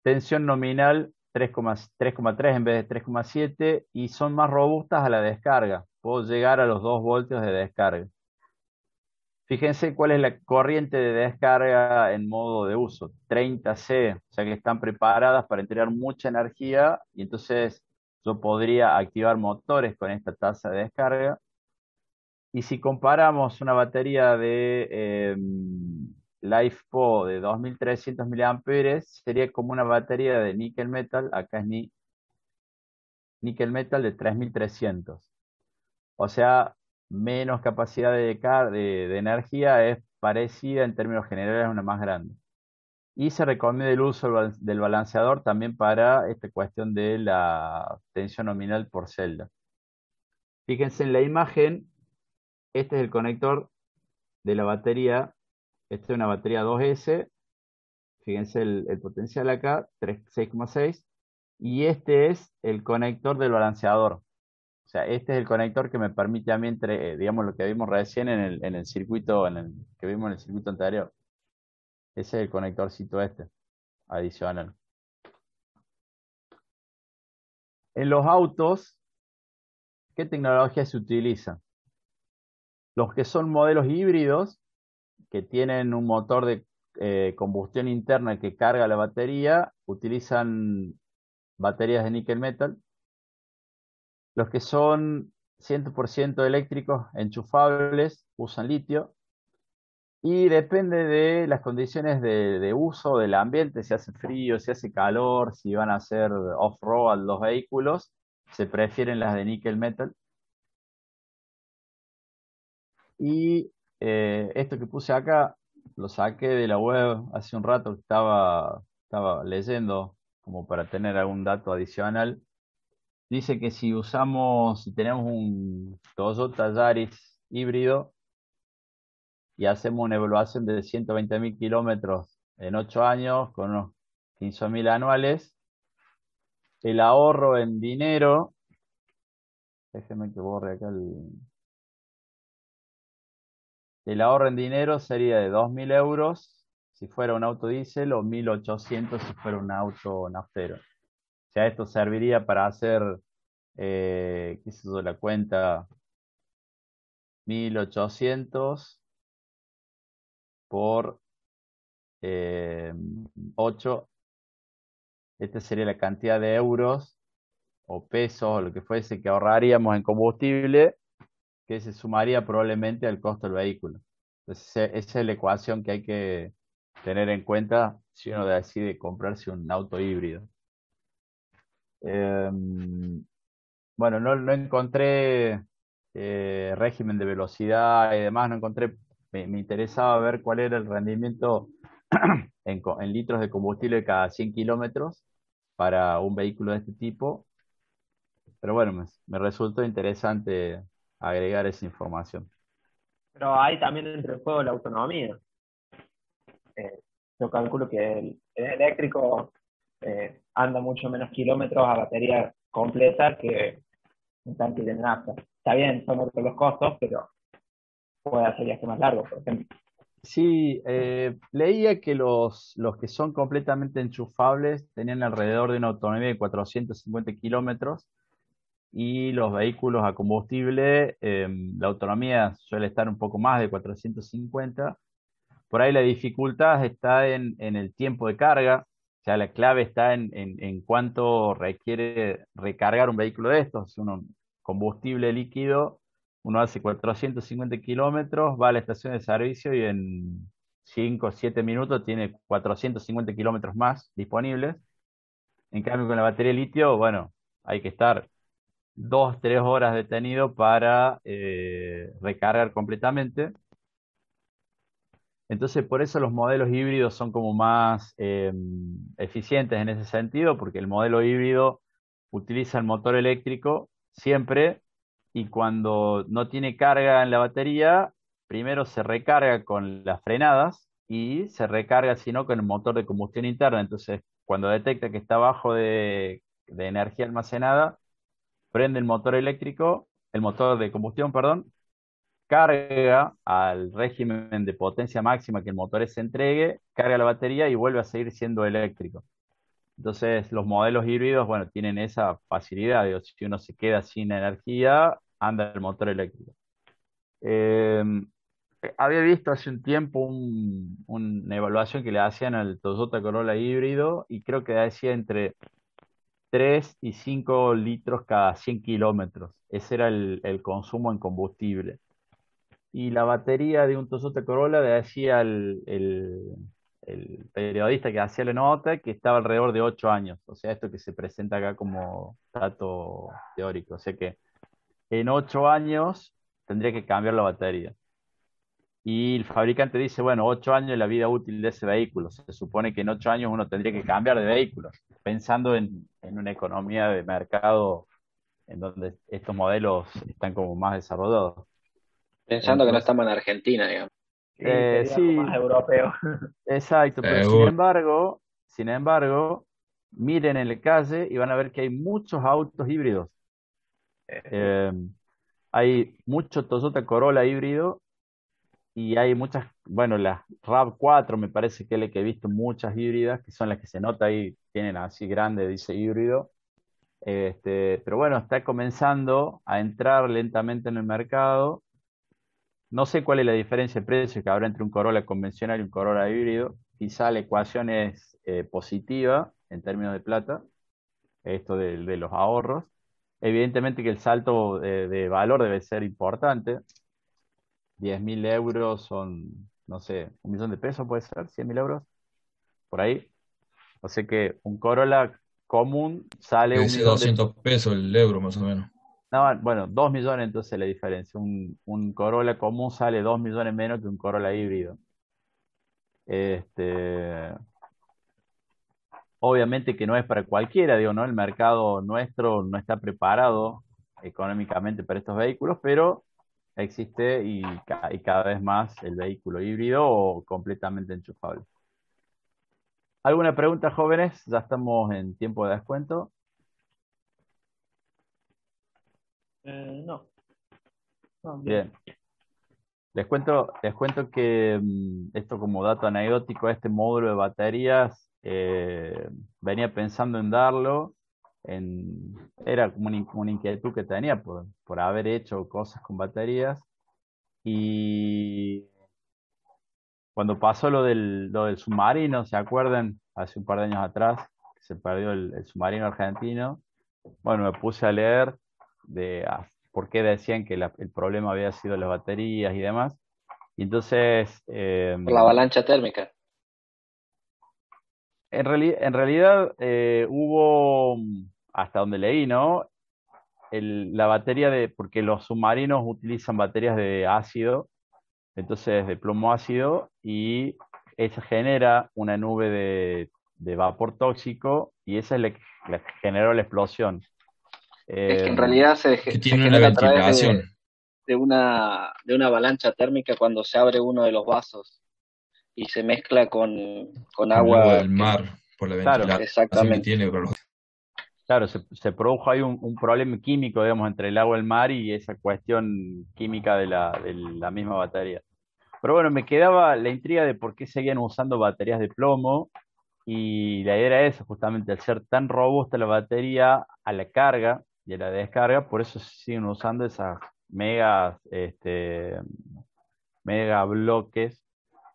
S1: Tensión nominal 3,3 en vez de 3,7 y son más robustas a la descarga. Puedo llegar a los 2 voltios de descarga. Fíjense cuál es la corriente de descarga en modo de uso, 30C, o sea que están preparadas para entregar mucha energía y entonces yo podría activar motores con esta tasa de descarga. Y si comparamos una batería de LiFePO de 2300 mAh, sería como una batería de níquel metal, acá es níquel metal de 3300. O sea, menos capacidad de energía, es parecida en términos generales a una más grande. Y se recomienda el uso del balanceador también para esta cuestión de la tensión nominal por celda. Fíjense en la imagen, este es el conector de la batería. Esta es una batería 2S. Fíjense el potencial acá, 6,6. Y este es el conector del balanceador. O sea, este es el conector que me permite a mí, digamos, lo que vimos recién en el circuito, que vimos en el circuito anterior. Ese es el conectorcito adicional. En los autos, ¿qué tecnología se utiliza? Los que son modelos híbridos, que tienen un motor de combustión interna que carga la batería, utilizan baterías de níquel metal. Los que son 100% eléctricos, enchufables, usan litio. Y depende de las condiciones de uso del ambiente, si hace frío, si hace calor, si van a hacer off-road los vehículos, se prefieren las de níquel metal. Y esto que puse acá, lo saqué de la web hace un rato que estaba leyendo, como para tener algún dato adicional. Dice que si tenemos un Toyota Yaris híbrido y hacemos una evaluación de 120.000 kilómetros en 8 años, con unos 15.000 anuales, el ahorro en dinero, déjeme que borre acá el ahorro en dinero sería de 2.000 euros si fuera un auto diésel o 1.800 si fuera un auto naftero. O sea, esto serviría para hacer, qué sé yo, la cuenta 1.800 por 8. Esta sería la cantidad de euros o pesos o lo que fuese que ahorraríamos en combustible, que se sumaría probablemente al costo del vehículo. Entonces, esa es la ecuación que hay que tener en cuenta si uno decide comprarse un auto híbrido. Bueno, no encontré régimen de velocidad y demás, no encontré, me interesaba ver cuál era el rendimiento en litros de combustible cada 100 kilómetros para un vehículo de este tipo, pero bueno, me resultó interesante agregar esa información.
S2: Pero ahí también entra en juego la autonomía. Eh, yo calculo que el eléctrico anda mucho menos kilómetros a batería completa que un tanque de nafta. Está bien, son otros los costos, pero puede hacer viajes más largos, por ejemplo.
S1: Sí, leía que los que son completamente enchufables tenían alrededor de una autonomía de 450 kilómetros y los vehículos a combustible, la autonomía suele estar un poco más de 450. Por ahí la dificultad está en el tiempo de carga, o sea, la clave está en cuánto requiere recargar un vehículo de estos. Si uno combustible líquido, uno hace 450 kilómetros, va a la estación de servicio y en 5 o 7 minutos tiene 450 kilómetros más disponibles. En cambio, con la batería de litio, bueno, hay que estar 2, 3 horas detenido para recargar completamente. Entonces, por eso los modelos híbridos son como más eficientes en ese sentido, porque el modelo híbrido utiliza el motor eléctrico siempre y cuando no tiene carga en la batería, primero se recarga con las frenadas y se recarga, si no, con el motor de combustión interna. Entonces, cuando detecta que está bajo de energía almacenada, prende el motor eléctrico, el motor de combustión, perdón, carga al régimen de potencia máxima que el motor se entregue, carga la batería y vuelve a seguir siendo eléctrico. Entonces, los modelos híbridos, bueno, tienen esa facilidad. Digo, si uno se queda sin energía, anda el motor eléctrico. Eh, Había visto hace un tiempo una evaluación que le hacían al Toyota Corolla híbrido y creo que decía entre 3 y 5 litros cada 100 kilómetros. Ese era el consumo en combustible. Y la batería de un Toyota Corolla decía el periodista que hacía la nota que estaba alrededor de 8 años. O sea, esto que se presenta acá como dato teórico. O sea que en 8 años tendría que cambiar la batería. Y el fabricante dice, bueno, 8 años es la vida útil de ese vehículo. Se supone que en 8 años uno tendría que cambiar de vehículo, pensando en una economía de mercado en donde estos modelos están como más desarrollados.
S8: Pensando que no
S1: Entonces,
S8: estamos en Argentina, digamos.
S2: Sí, sería algo más
S1: sí,
S2: europeo.
S1: exacto, pero
S4: Seguro.
S1: sin embargo, miren en la calle y van a ver que hay muchos autos híbridos. Eh, Hay mucho Toyota Corolla híbrido y hay muchas, bueno, las RAV4 me parece que es la que he visto muchas híbridas, que son las que se nota ahí, tienen así grande, dice híbrido. Pero bueno, está comenzando a entrar lentamente en el mercado. No sé cuál es la diferencia de precio que habrá entre un Corolla convencional y un Corolla híbrido. Quizá la ecuación es positiva en términos de plata, esto de los ahorros. evidentemente que el salto de valor debe ser importante. 10.000 euros son, no sé, 1 millón de pesos puede ser, 100.000 euros, por ahí. O sea que un Corolla común sale
S4: Debe
S1: un
S4: ser
S1: millón de...
S4: 200 pesos el euro más o menos.
S1: No, bueno, 2 millones entonces la diferencia. Un Corolla común sale 2 millones menos que un Corolla híbrido. Este, obviamente que no es para cualquiera, digo, ¿no? El mercado nuestro no está preparado económicamente para estos vehículos, pero existe y cada vez más el vehículo híbrido o completamente enchufable. ¿Alguna pregunta, jóvenes? Ya estamos en tiempo de descuento.
S2: No, no, bien.
S1: Bien. Les cuento que esto como dato anecdótico, este módulo de baterías, venía pensando en darlo, era como una inquietud que tenía por haber hecho cosas con baterías, y cuando pasó lo del submarino, ¿se acuerdan? Hace un par de años atrás, que se perdió el submarino argentino. Bueno, me puse a leer por qué decían que el problema había sido las baterías y demás. Y entonces,
S8: Por la avalancha térmica.
S1: en realidad hubo, hasta donde leí, ¿no? La batería porque los submarinos utilizan baterías de ácido, entonces de plomo ácido, y eso genera una nube de vapor tóxico, y esa es la que generó la explosión.
S8: Es que en
S1: Eh,
S8: realidad
S4: Que
S8: se
S4: tiene una
S8: genera a través
S4: ventilación.
S8: de una avalancha térmica cuando se abre uno de los vasos y se mezcla con
S4: Con el agua
S8: agua
S4: del
S8: que...
S4: mar, por la
S1: claro,
S4: ventilación que
S8: Exactamente.
S4: tiene.
S1: claro, se produjo ahí un problema químico, digamos, entre el agua y el mar, y esa cuestión química de la misma batería. Pero bueno, me quedaba la intriga de por qué seguían usando baterías de plomo, y la idea era esa, justamente, al ser tan robusta la batería a la carga y a la descarga, por eso siguen usando esas mega bloques,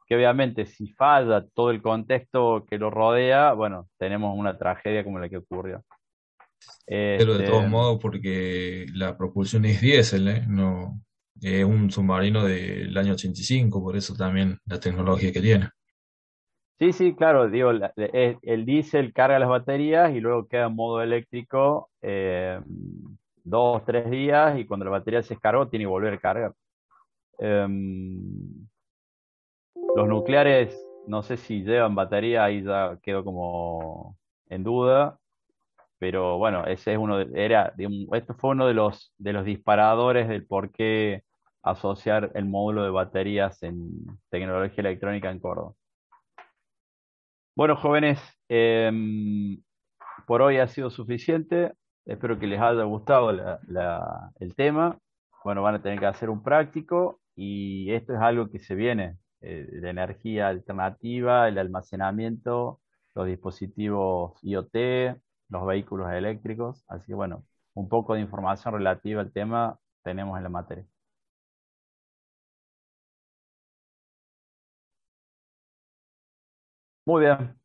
S1: que obviamente si falla todo el contexto que lo rodea, bueno, tenemos una tragedia como la que ocurrió.
S4: Pero de todos
S1: Este,
S4: modos, porque la propulsión es diésel, ¿eh? No, es un submarino del año 85, por eso también la tecnología que tiene.
S1: sí, sí, claro, digo, el diésel carga las baterías y luego queda en modo eléctrico 2, 3 días, y cuando la batería se descargó tiene que volver a cargar. Los nucleares, no sé si llevan batería, ahí ya quedó como en duda, pero bueno, ese es esto fue uno de los disparadores del por qué asociar el módulo de baterías en tecnología electrónica en Córdoba. Bueno, jóvenes, por hoy ha sido suficiente. Espero que les haya gustado el tema. Bueno, van a tener que hacer un práctico, y esto es algo que se viene, la energía alternativa, el almacenamiento, los dispositivos IoT, los vehículos eléctricos. Así que bueno, un poco de información relativa al tema tenemos en la materia. Muy bien,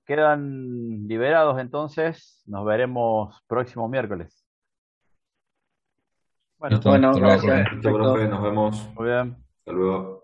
S1: quedan liberados entonces. Nos veremos próximo miércoles.
S5: Bueno,
S4: Listo,
S8: Bueno,
S4: hasta luego,
S8: gracias.
S4: profe.
S3: Listo,
S8: Perfecto.
S3: profe, nos vemos.
S1: Muy bien.
S3: Hasta luego.